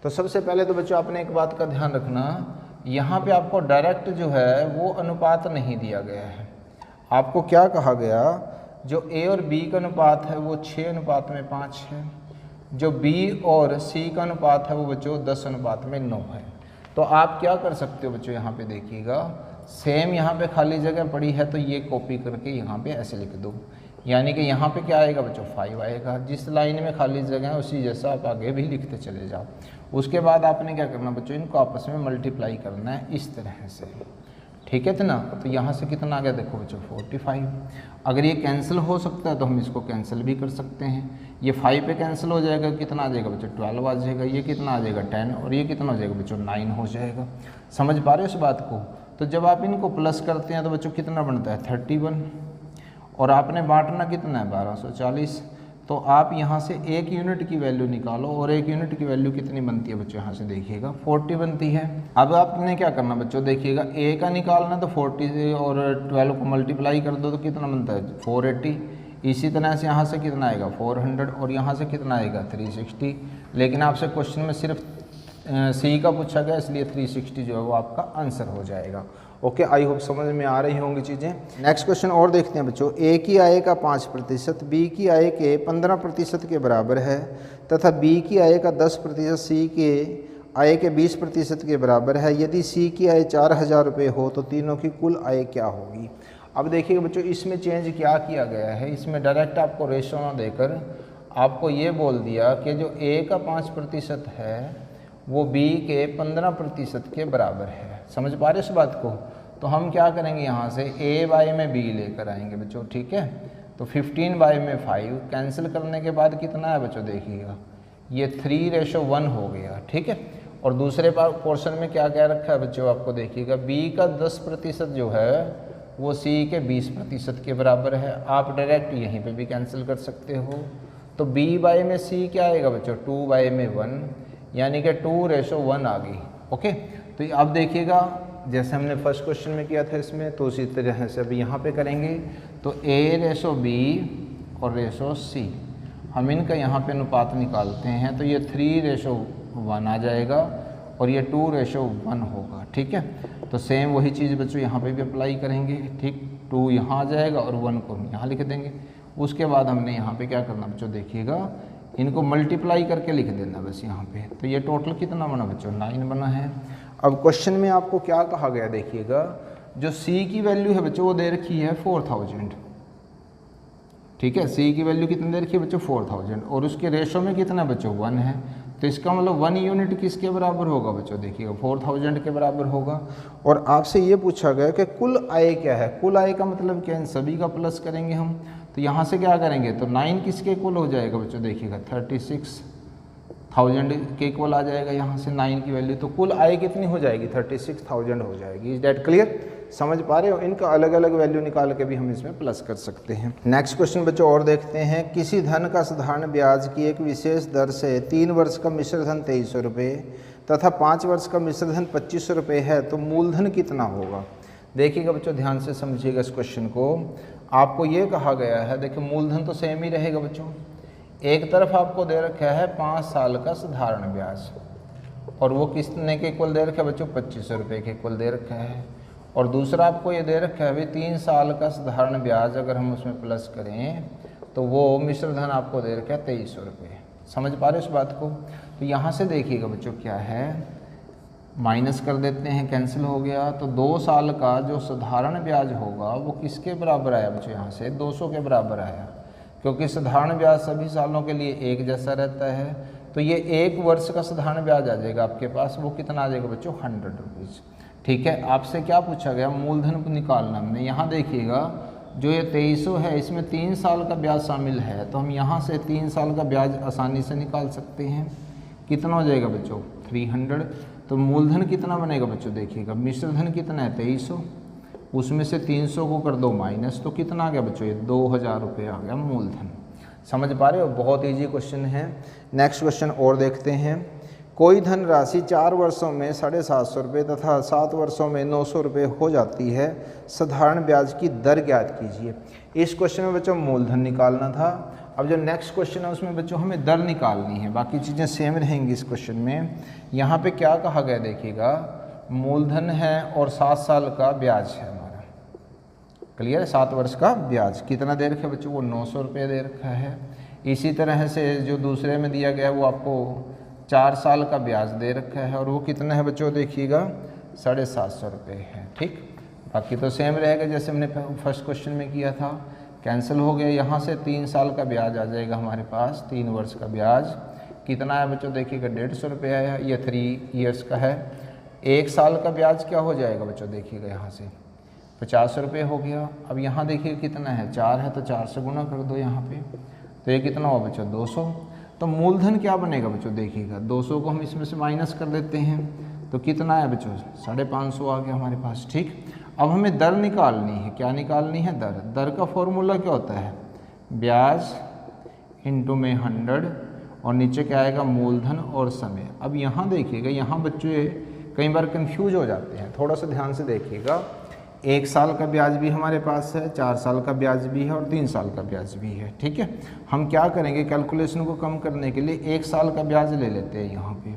तो सबसे पहले तो बच्चों आपने एक बात का ध्यान रखना, यहाँ पे आपको डायरेक्ट जो है वो अनुपात नहीं दिया गया है। आपको क्या कहा गया, जो ए और बी का अनुपात है वो 6:5 है, जो बी और सी का अनुपात है वो बच्चों 10:9 है। तो आप क्या कर सकते हो बच्चों, यहाँ पे देखिएगा, सेम यहाँ पे खाली जगह पड़ी है तो ये कॉपी करके यहाँ पे ऐसे लिख दो, यानी कि यहाँ पे क्या आएगा बच्चों, 5 आएगा। जिस लाइन में खाली जगह है उसी जैसा आप आगे भी लिखते चले जाओ। उसके बाद आपने क्या करना बच्चों, इनको आपस में मल्टीप्लाई करना है इस तरह से। ठीक है ना, तो यहाँ से कितना आ गया देखो बच्चों, 45। अगर ये कैंसिल हो सकता है तो हम इसको कैंसिल भी कर सकते हैं। ये 5 पे कैंसिल हो जाएगा, कितना आ जाएगा बच्चों, 12 आ जाएगा। ये कितना आ जाएगा, 10, और ये कितना हो जाएगा बच्चों, 9 हो जाएगा। समझ पा रहे हो इस बात को। तो जब आप इनको प्लस करते हैं तो बच्चों कितना बनता है, 31, और आपने बांटना कितना है 1240। तो आप यहाँ से 1 यूनिट की वैल्यू निकालो और 1 यूनिट की वैल्यू कितनी बनती है बच्चों, यहाँ से देखिएगा 40 बनती है। अब आपने क्या करना बच्चों, देखिएगा a का निकालना तो 40 से और 12 को मल्टीप्लाई कर दो तो कितना बनता है 480। इसी तरह से यहाँ से कितना आएगा 400 और यहाँ से कितना आएगा 360। लेकिन आपसे क्वेश्चन में सिर्फ सी का पूछा गया, इसलिए 360 जो है वो आपका आंसर हो जाएगा। ओके, आई होप समझ में आ रही होंगी चीज़ें। नेक्स्ट क्वेश्चन और देखते हैं बच्चों। ए की आय का 5%, बी की आय के 15% के बराबर है तथा बी की आय का 10% सी के आय के 20% के बराबर है। यदि सी की आय 4000 रुपये हो तो तीनों की कुल आय क्या होगी। अब देखिए बच्चों, इसमें चेंज क्या किया गया है, इसमें डायरेक्ट आपको रेशो ना देकर आपको ये बोल दिया कि जो ए का 5% है वो बी के 15% के बराबर है। समझ पा रहे इस बात को। तो हम क्या करेंगे, यहाँ से a बाय में b लेकर आएंगे बच्चों, ठीक है। तो 15 बाय में 5 कैंसिल करने के बाद कितना है बच्चों, देखिएगा ये 3:1 हो गया, ठीक है। और दूसरे पोर्शन में क्या क्या रखा है बच्चों, आपको देखिएगा b का 10% जो है वो c के 20% के बराबर है। आप डायरेक्ट यहीं पे भी कैंसिल कर सकते हो। तो b बाय में c क्या आएगा बच्चों, 2 बाय में 1, यानी कि 2:1 आ गई। ओके, तो अब देखिएगा जैसे हमने फर्स्ट क्वेश्चन में किया था इसमें, तो उसी तरह से अभी यहाँ पे करेंगे। तो a/b और c हम इनका यहाँ पे अनुपात निकालते हैं, तो ये 3:1 आ जाएगा और ये 2:1 होगा, ठीक है। तो सेम वही चीज़ बच्चों यहाँ पे भी अप्लाई करेंगे, ठीक। 2 यहाँ आ जाएगा और 1 को हम यहाँ लिख देंगे। उसके बाद हमने यहाँ पे क्या करना बच्चों, देखिएगा इनको मल्टीप्लाई करके लिख देना बस यहाँ पे। तो ये टोटल कितना बना बच्चों, 9 बना है। अब क्वेश्चन में आपको क्या कहा गया, देखिएगा जो C की वैल्यू है बच्चों वो दे रखी है 4000, ठीक है। C की वैल्यू कितनी दे रखी है बच्चों 4000 और उसके रेशो में कितना बच्चों 1 है। तो इसका मतलब 1 यूनिट किसके बराबर होगा बच्चों, देखिएगा 4000 के बराबर होगा। और आपसे ये पूछा गया कि कुल आय क्या है। कुल आय का मतलब क्या है, इन सभी का प्लस करेंगे हम। तो यहाँ से क्या करेंगे, तो 9 किसके इक्वल हो जाएगा बच्चों, देखिएगा 36000 के इक्वल आ जाएगा यहाँ से 9 की वैल्यू। तो कुल आय कितनी हो जाएगी 36000 हो जाएगी। इज दैट क्लियर, समझ पा रहे हो। इनका अलग अलग वैल्यू निकाल के भी हम इसमें प्लस कर सकते हैं। नेक्स्ट क्वेश्चन बच्चों और देखते हैं। किसी धन का साधारण ब्याज की एक विशेष दर से 3 वर्ष का मिश्र धन 2300 रुपये तथा 5 वर्ष का मिश्र धन 2500 रुपये है, तो मूलधन कितना होगा। देखिएगा बच्चों, ध्यान से समझिएगा इस क्वेश्चन को। आपको ये कहा गया है, देखिए मूलधन तो सेम ही रहेगा बच्चों। एक तरफ आपको दे रखा है 5 साल का साधारण ब्याज और वो कितने के इक्वल दे रखा है बच्चों, 2500 रुपये के इक्वल दे रखा है। और दूसरा आपको ये दे रखा है अभी 3 साल का साधारण ब्याज, अगर हम उसमें प्लस करें तो वो मिश्र धन आपको दे रखा है 2300 रुपये। समझ पा रहे हो इस बात को। तो यहाँ से देखिएगा बच्चों क्या है, माइनस कर देते हैं, कैंसिल हो गया। तो 2 साल का जो साधारण ब्याज होगा वो किसके बराबर आया बच्चों, यहाँ से 200 के बराबर आया, क्योंकि साधारण ब्याज सभी सालों के लिए एक जैसा रहता है। तो ये 1 वर्ष का साधारण ब्याज आ जाएगा आपके पास, वो कितना आ जाएगा बच्चों 100 रुपीज़, ठीक है। आपसे क्या पूछा गया, मूलधन को निकालना। हमने यहाँ देखिएगा जो ये 2300 है इसमें 3 साल का ब्याज शामिल है, तो हम यहाँ से 3 साल का ब्याज आसानी से निकाल सकते हैं। कितना हो जाएगा बच्चों 300। तो मूलधन कितना बनेगा बच्चों, देखिएगा मिश्र धन कितना है 2300, उसमें से 300 को कर दो माइनस, तो कितना आ गया बच्चों, ये 2000 रुपये आ गया मूलधन। समझ पा रहे हो, बहुत इजी क्वेश्चन है। नेक्स्ट क्वेश्चन और देखते हैं। कोई धन राशि 4 वर्षों में 750 रुपये तथा 7 वर्षों में 900 रुपये हो जाती है, साधारण ब्याज की दर ज्ञात कीजिए। इस क्वेश्चन में बच्चों मूलधन निकालना था। अब जो नेक्स्ट क्वेश्चन है उसमें बच्चों हमें दर निकालनी है, बाकी चीज़ें सेम रहेंगी इस क्वेश्चन में। यहाँ पे क्या कहा गया, देखिएगा मूलधन है और 7 साल का ब्याज है हमारा, क्लियर है। 7 वर्ष का ब्याज कितना दे रखा है बच्चों, वो 900 रुपये दे रखा है। इसी तरह से जो दूसरे में दिया गया है वो आपको 4 साल का ब्याज दे रखा है और वो कितना है बच्चों, देखिएगा 750 रुपये है, ठीक। बाकी तो सेम रहेगा जैसे हमने फर्स्ट क्वेश्चन में किया था। कैंसिल हो गया, यहाँ से 3 साल का ब्याज आ जाएगा हमारे पास, 3 वर्ष का ब्याज कितना है बच्चों, देखिएगा 150 रुपये आया, ये 3 ईयर्स का है। 1 साल का ब्याज क्या हो जाएगा बच्चों, देखिएगा यहाँ से 50 रुपये हो गया। अब यहाँ देखिए कितना है, 4 है तो 4 से गुना कर दो यहाँ पे, तो ये कितना हुआ बच्चों 200। तो मूलधन क्या बनेगा बच्चों, देखिएगा 200 को हम इसमें से माइनस कर देते हैं, तो कितना है बच्चों 550 आ गया हमारे पास, ठीक। अब हमें दर निकालनी है। क्या निकालनी है? दर। दर का फॉर्मूला क्या होता है? ब्याज इंटू में 100 और नीचे क्या आएगा? मूलधन और समय। अब यहाँ देखिएगा, यहाँ बच्चे कई बार कंफ्यूज हो जाते हैं, थोड़ा सा ध्यान से देखिएगा। 1 साल का ब्याज भी हमारे पास है, 4 साल का ब्याज भी है और 3 साल का ब्याज भी है। ठीक है, हम क्या करेंगे, कैलकुलेशन को कम करने के लिए 1 साल का ब्याज ले लेते हैं। यहाँ पे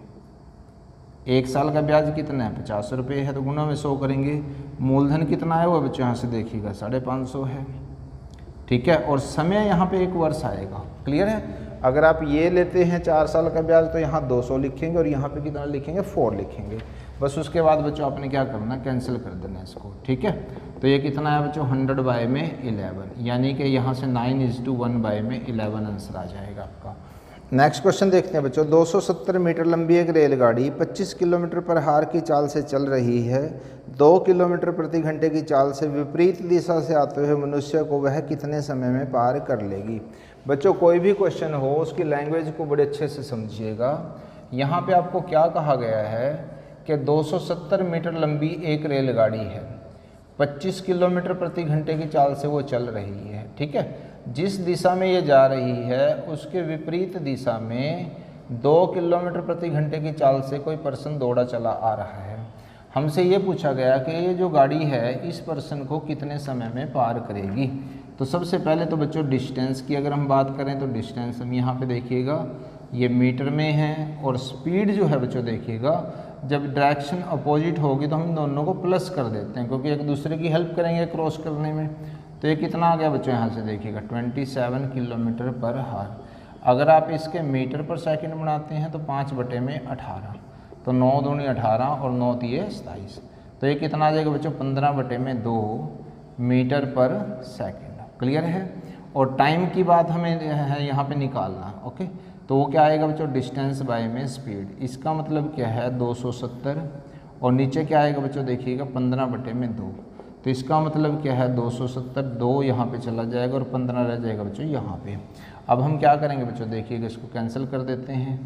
1 साल का ब्याज कितना है? 50 रुपये है, तो गुना में 100 करेंगे। मूलधन कितना है वो बच्चों यहाँ से देखिएगा 550 है। ठीक है, और समय यहाँ पे 1 वर्ष आएगा। क्लियर है? अगर आप ये लेते हैं 4 साल का ब्याज तो यहाँ 200 लिखेंगे और यहाँ पे कितना लिखेंगे? 4 लिखेंगे। बस उसके बाद बच्चों आपने क्या करना, कैंसिल कर देना इसको। ठीक है, तो ये कितना है बच्चों? 100 बाय में 11, यानी कि यहाँ से 9:1 बाय में 11 आंसर आ जाएगा आपका। नेक्स्ट क्वेश्चन देखते हैं बच्चों। 270 मीटर लंबी एक रेलगाड़ी 25 किलोमीटर पर हार की चाल से चल रही है। 2 किलोमीटर प्रति घंटे की चाल से विपरीत दिशा से आते हुए मनुष्य को वह कितने समय में पार कर लेगी? बच्चों कोई भी क्वेश्चन हो उसकी लैंग्वेज को बड़े अच्छे से समझिएगा। यहाँ पे आपको क्या कहा गया है कि 270 मीटर लंबी एक रेलगाड़ी है, 25 किलोमीटर प्रति घंटे की चाल से वो चल रही है। ठीक है, जिस दिशा में ये जा रही है उसके विपरीत दिशा में 2 किलोमीटर प्रति घंटे की चाल से कोई पर्सन दौड़ा चला आ रहा है। हमसे ये पूछा गया कि ये जो गाड़ी है इस पर्सन को कितने समय में पार करेगी। तो सबसे पहले तो बच्चों डिस्टेंस की अगर हम बात करें तो डिस्टेंस हम यहाँ पे देखिएगा ये मीटर में है, और स्पीड जो है बच्चों देखिएगा जब डायरेक्शन अपोजिट होगी तो हम दोनों को प्लस कर देते हैं, क्योंकि एक दूसरे की हेल्प करेंगे क्रॉस करने में। तो ये कितना आ गया बच्चों यहाँ से देखिएगा 27 किलोमीटर पर हार। अगर आप इसके मीटर पर सेकंड बनाते हैं तो 5/18, तो 9 दूनी 18 और 9 तिये 27, तो ये कितना आ जाएगा बच्चों 15/2 मीटर पर सेकंड। क्लियर है? और टाइम की बात हमें है यहाँ पे निकालना। ओके, तो वो क्या आएगा बच्चों? डिस्टेंस बाय में स्पीड। इसका मतलब क्या है 270, और नीचे क्या आएगा बच्चों देखिएगा 15/2, तो इसका मतलब क्या है 270, 2 यहाँ पे चला जाएगा और 15 रह जाएगा बच्चों यहाँ पे। अब हम क्या करेंगे बच्चों देखिएगा, इसको कैंसिल कर देते हैं,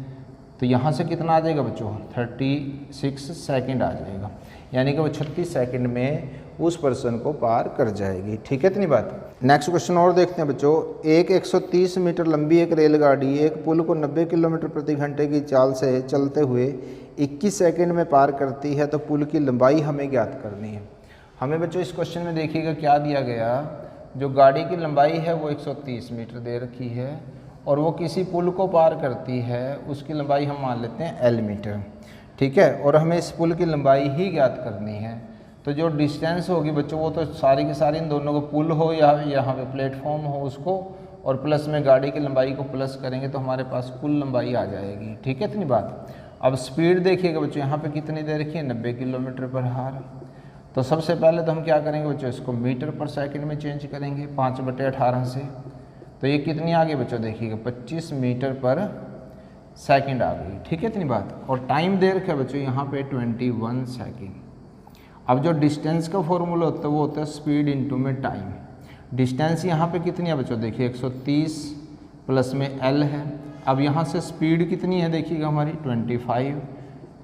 तो यहाँ से कितना आ जाएगा बच्चों 36 सेकंड आ जाएगा, यानी कि वो 36 सेकंड में उस पर्सन को पार कर जाएगी। ठीक है, इतनी बात। नेक्स्ट क्वेश्चन और देखते हैं बच्चों। एक 130 मीटर लंबी एक रेलगाड़ी एक पुल को 90 किलोमीटर प्रति घंटे की चाल से चलते हुए 21 सेकंड में पार करती है, तो पुल की लंबाई हमें ज्ञात करनी है। हमें बच्चों इस क्वेश्चन में देखिएगा क्या दिया गया, जो गाड़ी की लंबाई है वो 130 मीटर दे रखी है और वो किसी पुल को पार करती है, उसकी लंबाई हम मान लेते हैं L मीटर। ठीक है, और हमें इस पुल की लंबाई ही ज्ञात करनी है। तो जो डिस्टेंस होगी बच्चों वो तो सारी की सारी इन दोनों को, पुल हो या यहाँ पे प्लेटफॉर्म हो उसको, और प्लस में गाड़ी की लंबाई को प्लस करेंगे तो हमारे पास कुल लंबाई आ जाएगी। ठीक है, इतनी बात। अब स्पीड देखिएगा बच्चों यहाँ पे कितनी दे रखी है 90 किलोमीटर पर हार। तो सबसे पहले तो हम क्या करेंगे बच्चों, इसको मीटर पर सेकंड में चेंज करेंगे 5/18 से, तो ये कितनी आ गई बच्चों देखिएगा 25 मीटर पर सेकंड आ गई। ठीक है, इतनी बात। और टाइम दे रखा है बच्चों यहाँ पे 21 सेकंड। अब जो डिस्टेंस का फॉर्मूला होता है वो होता है स्पीड इंटू में टाइम। डिस्टेंस यहाँ पे कितनी है बच्चों देखिए 130 प्लस में L है। अब यहाँ से स्पीड कितनी है देखिएगा हमारी 25,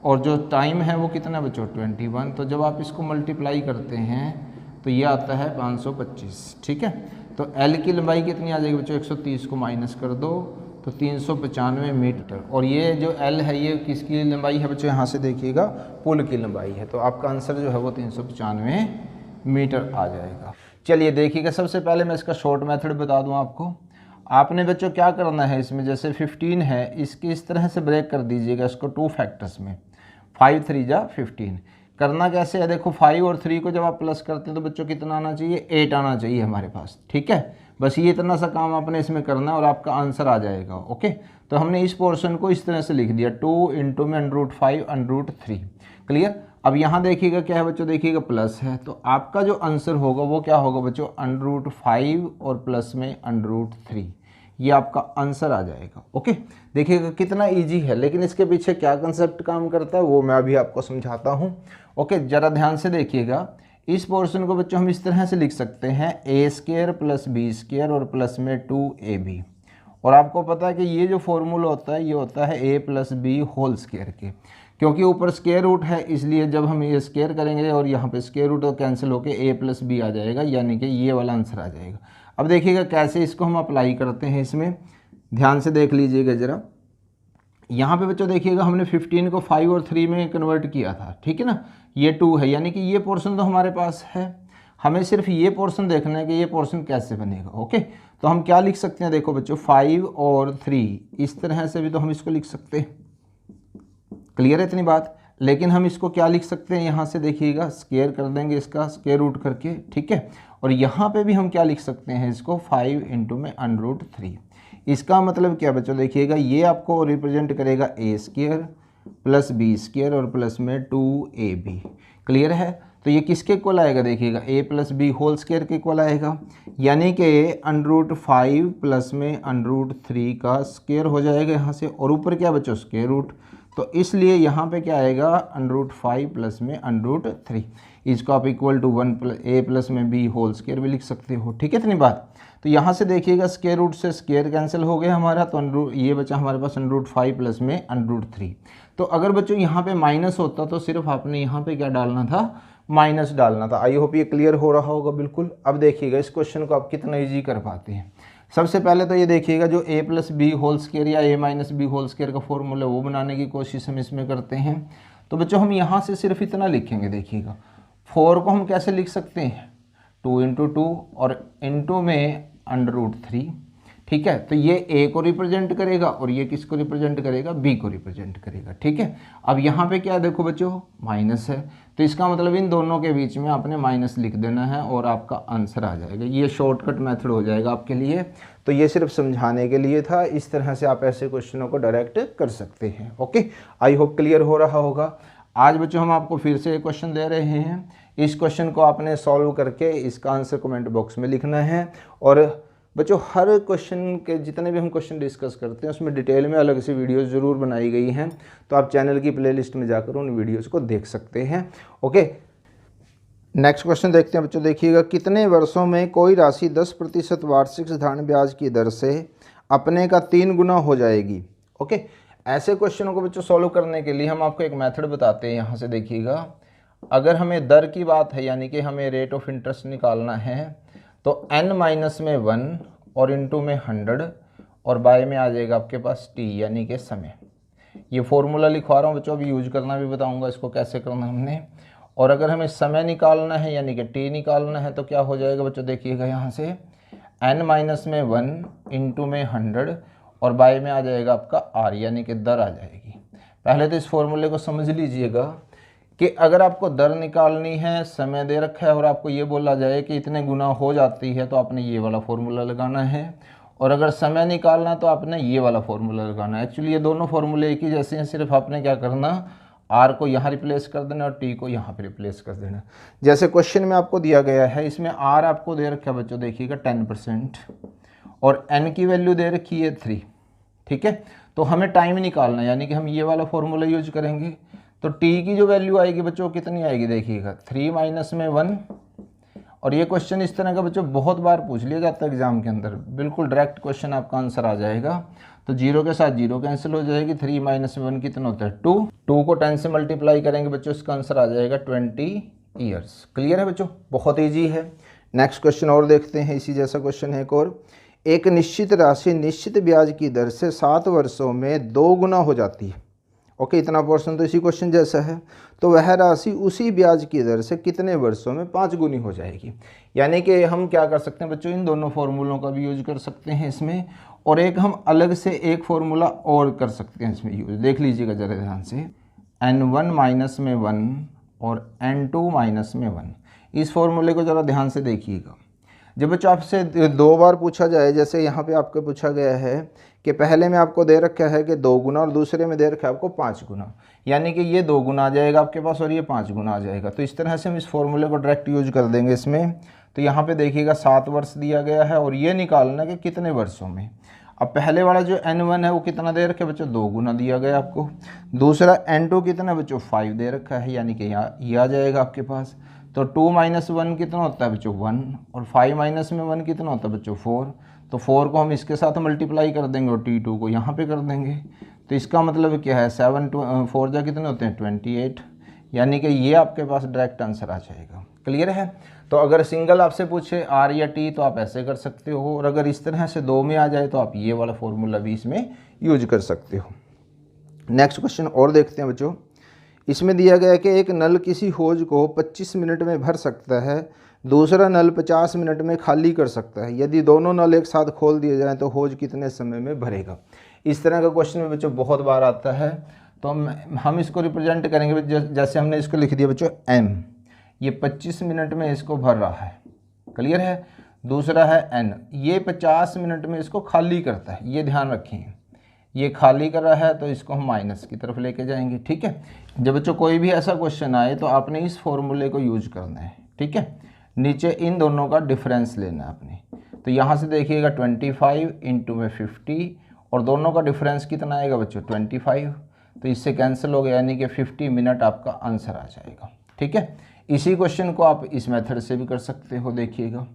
और जो टाइम है वो कितना बच्चों 21। तो जब आप इसको मल्टीप्लाई करते हैं तो ये आता है 525। ठीक है, तो L की लंबाई कितनी आ जाएगी बच्चों 130 को माइनस कर दो तो 395 मीटर, और ये जो L है ये किसकी लंबाई है बच्चों यहाँ से देखिएगा पुल की लंबाई है। तो आपका आंसर जो है वो 395 मीटर आ जाएगा। चलिए देखिएगा, सबसे पहले मैं इसका शॉर्ट मेथड बता दूं आपको। आपने बच्चों क्या करना है, इसमें जैसे 15 है इसकी इस तरह से ब्रेक कर दीजिएगा इसको 2 फैक्टर्स में, 5 3 जा 15। करना कैसे है देखो, 5 और 3 को जब आप प्लस करते हैं तो बच्चों कितना आना चाहिए 8 आना चाहिए हमारे पास। ठीक है, बस ये इतना सा काम आपने इसमें करना है और आपका आंसर आ जाएगा। ओके, तो हमने इस पोर्शन को इस तरह से लिख दिया 2 इंटू में √5 √3। क्लियर। अब यहाँ देखिएगा क्या है बच्चों, देखिएगा प्लस है, तो आपका जो आंसर होगा वो क्या होगा बच्चों √5 और प्लस में √3, ये आपका आंसर आ जाएगा। ओके, देखिएगा कितना इजी है, लेकिन इसके पीछे क्या कंसेप्ट काम करता है वो मैं अभी आपको समझाता हूँ। ओके, ज़रा ध्यान से देखिएगा। इस पोर्शन को बच्चों हम इस तरह से लिख सकते हैं a² + b² और प्लस में 2ab, और आपको पता है कि ये जो फॉर्मूला होता है ये होता है a + b होल स्क्वायर के। क्योंकि ऊपर स्क्वायर रूट है इसलिए जब हम ये स्क्वायर करेंगे और यहाँ पे स्क्वायर रूट तो कैंसिल होकर a प्लस बी आ जाएगा, यानी कि ये वाला आंसर आ जाएगा। अब देखिएगा कैसे इसको हम अप्लाई करते हैं, इसमें ध्यान से देख लीजिएगा ज़रा। यहाँ पे बच्चों देखिएगा हमने 15 को 5 और 3 में कन्वर्ट किया था, ठीक है ना, ये 2 है, यानी कि ये पोर्शन तो हमारे पास है, हमें सिर्फ ये पोर्शन देखना है कि ये पोर्शन कैसे बनेगा। ओके, तो हम क्या लिख सकते हैं, देखो बच्चों 5 और 3 इस तरह से भी तो हम इसको लिख सकते हैं, क्लियर है इतनी बात। लेकिन हम इसको क्या लिख सकते हैं, यहाँ से देखिएगा स्क्वायर कर देंगे इसका स्क्वायर रूट करके, ठीक है। और यहाँ पे भी हम क्या लिख सकते हैं इसको 5 इंटू में √3। इसका मतलब क्या बच्चों देखिएगा, ये आपको रिप्रेजेंट करेगा a square plus b square और प्लस में 2ab, क्लियर है। तो ये किसके इक्वल आएगा, देखिएगा a plus B whole square के इक्वल आएगा, यानी कि √5 प्लस में √3 का स्क्वायर हो जाएगा यहाँ से, और ऊपर क्या बच्चों स्क्वायर रूट, तो इसलिए यहाँ पे क्या आएगा √5 प्लस में √3। इसको आप इक्वल टू 1 a प्लस में b होल स्क्वायर भी लिख सकते हो, ठीक है इतनी बात। तो यहाँ से देखिएगा स्क्वायर रूट से स्क्वायर कैंसिल हो गया हमारा, तो ये बचा हमारे पास √5 प्लस में √3। तो अगर बच्चों यहाँ पे माइनस होता तो सिर्फ आपने यहाँ पे क्या डालना था, माइनस डालना था। आई होप ये क्लियर हो रहा होगा बिल्कुल। अब देखिएगा इस क्वेश्चन को आप कितना ईजी कर पाते हैं। सबसे पहले तो ये देखिएगा जो a plus B whole square या a minus B whole square का फॉर्मूला वो बनाने की कोशिश हम इसमें करते हैं। तो बच्चों हम यहाँ से सिर्फ इतना लिखेंगे, देखिएगा 4 को हम कैसे लिख सकते हैं, 2 इंटू 2 और इंटू में √3, ठीक है। तो ये a को रिप्रेजेंट करेगा और ये किसको रिप्रेजेंट करेगा, b को रिप्रेजेंट करेगा, ठीक है। अब यहाँ पे क्या देखो बच्चों माइनस है, तो इसका मतलब इन दोनों के बीच में आपने माइनस लिख देना है और आपका आंसर आ जाएगा। ये शॉर्टकट मेथड हो जाएगा आपके लिए। तो ये सिर्फ समझाने के लिए था, इस तरह से आप ऐसे क्वेश्चनों को डायरेक्ट कर सकते हैं। ओके, आई होप क्लियर हो रहा होगा। आज बच्चों हम आपको फिर से एक क्वेश्चन दे रहे हैं। इस क्वेश्चन को आपने सॉल्व करके इसका आंसर कमेंट बॉक्स में लिखना है। और बच्चों हर क्वेश्चन के जितने भी हम क्वेश्चन डिस्कस करते हैं उसमें डिटेल में अलग से वीडियोस ज़रूर बनाई गई हैं, तो आप चैनल की प्लेलिस्ट में जाकर उन वीडियोस को देख सकते हैं। ओके, नेक्स्ट क्वेश्चन देखते हैं बच्चों। देखिएगा कितने वर्षों में कोई राशि 10% वार्षिक साधारण ब्याज की दर से अपने का 3 गुना हो जाएगी। ओके, ऐसे क्वेश्चनों को बच्चों सॉल्व करने के लिए हम आपको एक मेथड बताते हैं। यहाँ से देखिएगा, अगर हमें दर की बात है यानी कि हमें रेट ऑफ इंटरेस्ट निकालना है, तो n माइनस में 1 और इंटू में 100 और बाय में आ जाएगा आपके पास t यानी कि समय। ये फॉर्मूला लिखवा रहा हूँ बच्चों, अभी यूज करना भी बताऊँगा इसको कैसे करना हमने। और अगर हमें समय निकालना है यानी कि t निकालना है तो क्या हो जाएगा बच्चों, देखिएगा यहाँ से n माइनस में 1 इंटू में 100 और बाय में आ जाएगा आपका r यानी कि दर आ जाएगी। पहले तो इस फॉर्मूले को समझ लीजिएगा कि अगर आपको दर निकालनी है, समय दे रखा है और आपको ये बोला जाए कि इतने गुना हो जाती है, तो आपने ये वाला फॉर्मूला लगाना है। और अगर समय निकालना है तो आपने ये वाला फॉर्मूला लगाना है। एक्चुअली ये दोनों फॉर्मूले एक ही जैसे हैं, सिर्फ आपने क्या करना, आर को यहाँ रिप्लेस कर देना और टी को यहाँ पे रिप्लेस कर देना। जैसे क्वेश्चन में आपको दिया गया है, इसमें आर आपको दे रखा है बच्चों देखिएगा 10% और एन की वैल्यू दे रखी है 3, ठीक है। तो हमें टाइम निकालना है यानी कि हम ये वाला फॉर्मूला यूज करेंगे। तो t की जो वैल्यू आएगी बच्चों कितनी आएगी, देखिएगा 3 माइनस में 1। और ये क्वेश्चन इस तरह का बच्चों बहुत बार पूछ लिया जाता है एग्जाम के अंदर, बिल्कुल डायरेक्ट क्वेश्चन आपका आंसर आ जाएगा। तो 0 के साथ 0 कैंसिल हो जाएगी, 3 माइनस में 1 कितना होता है 2। 2 को 10 से मल्टीप्लाई करेंगे बच्चों, इसका आंसर आ जाएगा 20 ईयर्स। क्लियर है बच्चों, बहुत ईजी है। नेक्स्ट क्वेश्चन और देखते हैं, इसी जैसा क्वेश्चन है एक और। एक निश्चित राशि निश्चित ब्याज की दर से 7 वर्षों में 2 गुना हो जाती है। ओके, इतना पोर्शन तो इसी क्वेश्चन जैसा है। तो वह राशि उसी ब्याज की दर से कितने वर्षों में 5 गुनी हो जाएगी। यानी कि हम क्या कर सकते हैं बच्चों, इन दोनों फार्मूलों का भी यूज कर सकते हैं इसमें, और एक हम अलग से एक फार्मूला और कर सकते हैं इसमें यूज। देख लीजिएगा जरा ध्यान से, n1 माइनस में 1 और n2 माइनस में 1, इस फॉर्मूले को ज़रा ध्यान से देखिएगा। जब बच्चों आपसे 2 बार पूछा जाए, जैसे यहाँ पे आपको पूछा गया है कि पहले में आपको दे रखा है कि 2 गुना और दूसरे में दे रखा है आपको 5 गुना, यानी कि ये 2 गुना आ जाएगा आपके पास और ये 5 गुना आ जाएगा। तो इस तरह से हम इस फॉर्मूले को डायरेक्ट यूज कर देंगे इसमें। तो यहाँ पे देखिएगा 7 वर्ष दिया गया है और ये निकालना कि कितने वर्षों में। अब पहले वाला जो n1 है वो कितना दे रखा है बच्चों, 2 गुना दिया गया आपको। दूसरा n2 कितना बच्चों 5 दे रखा है, यानी कि यहाँ ये आ जाएगा आपके पास। तो 2 माइनस 1 कितना होता है बच्चों 1 और 5 माइनस में 1 कितना होता है बच्चों 4। तो 4 को हम इसके साथ मल्टीप्लाई कर देंगे और T2 को यहाँ पे कर देंगे। तो इसका मतलब क्या है, 7 4 जा कितने होते हैं 28, यानी कि ये आपके पास डायरेक्ट आंसर आ जाएगा। क्लियर है। तो अगर सिंगल आपसे पूछे R या T तो आप ऐसे कर सकते हो, और अगर इस तरह से 2 में आ जाए तो आप ये वाला फॉर्मूला भी इसमें यूज कर सकते हो। नेक्स्ट क्वेश्चन और देखते हैं बच्चों। इसमें दिया गया है कि एक नल किसी हौज को 25 मिनट में भर सकता है, दूसरा नल 50 मिनट में खाली कर सकता है। यदि दोनों नल एक साथ खोल दिए जाएं तो हौज कितने समय में भरेगा। इस तरह का क्वेश्चन में बच्चों बहुत बार आता है। तो हम इसको रिप्रेजेंट करेंगे जैसे हमने इसको लिख दिया बच्चों m, ये 25 मिनट में इसको भर रहा है। क्लियर है। दूसरा है n, ये 50 मिनट में इसको खाली करता है। ये ध्यान रखें, ये खाली कर रहा है तो इसको हम माइनस की तरफ लेके जाएंगे। ठीक है। जब बच्चों कोई भी ऐसा क्वेश्चन आए तो आपने इस फॉर्मूले को यूज करना है। ठीक है। नीचे इन दोनों का डिफरेंस लेना है आपने। तो यहाँ से देखिएगा 25 इंटू में 50, और दोनों का डिफरेंस कितना आएगा बच्चों 25। तो इससे कैंसिल हो गया, यानी कि 50 मिनट आपका आंसर आ जाएगा। ठीक है। इसी क्वेश्चन को आप इस मेथड से भी कर सकते हो। देखिएगा,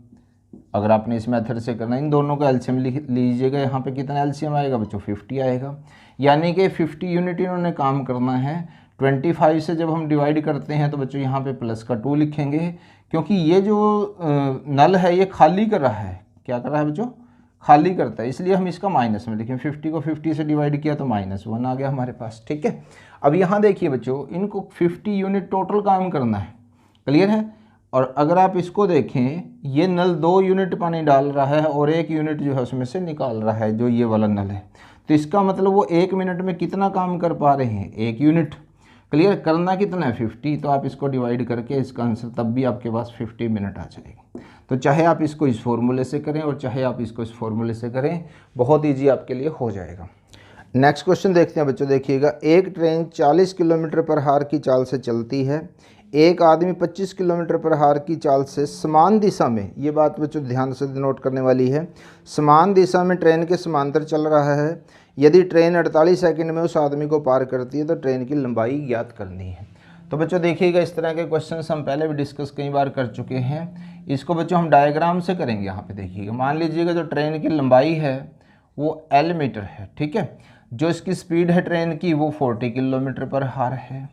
अगर आपने इस मेथड से करना, इन दोनों का एलसीएम लिख लीजिएगा। यहाँ पे कितना एलसीएम आएगा बच्चों 50 आएगा, यानी कि 50 यूनिट इन्होंने काम करना है। 25 से जब हम डिवाइड करते हैं तो बच्चों यहाँ पे प्लस का 2 लिखेंगे, क्योंकि ये जो नल है ये खाली कर रहा है। क्या कर रहा है बच्चों, खाली करता है, इसलिए हम इसका माइनस में लिखें। 50 को 50 से डिवाइड किया तो -1 आ गया हमारे पास। ठीक है। अब यहाँ देखिए बच्चों, इनको 50 यूनिट टोटल काम करना है। क्लियर है। और अगर आप इसको देखें, ये नल 2 यूनिट पानी डाल रहा है और 1 यूनिट जो है उसमें से निकाल रहा है, जो ये वाला नल है। तो इसका मतलब वो 1 मिनट में कितना काम कर पा रहे हैं, 1 यूनिट। क्लियर। करना कितना है 50, तो आप इसको डिवाइड करके इसका आंसर तब भी आपके पास 50 मिनट आ जाएगा। तो चाहे आप इसको इस फॉर्मूले से करें और चाहे आप इसको इस फॉर्मूले से करें, बहुत ईजी आपके लिए हो जाएगा। नेक्स्ट क्वेश्चन देखते हैं बच्चों। देखिएगा, एक ट्रेन 40 किलोमीटर पर हार की चाल से चलती है, एक आदमी 25 किलोमीटर पर हार की चाल से समान दिशा में, ये बात बच्चों ध्यान से नोट करने वाली है, समान दिशा में ट्रेन के समांतर चल रहा है। यदि ट्रेन 48 सेकंड में उस आदमी को पार करती है तो ट्रेन की लंबाई ज्ञात करनी है। तो बच्चों देखिएगा, इस तरह के क्वेश्चंस हम पहले भी डिस्कस कई बार कर चुके हैं। इसको बच्चों हम डायग्राम से करेंगे। यहाँ पे देखिएगा, मान लीजिएगा जो ट्रेन की लंबाई है वो L मीटर है। ठीक है। जो इसकी स्पीड है ट्रेन की वो 40 किलोमीटर पर हार है,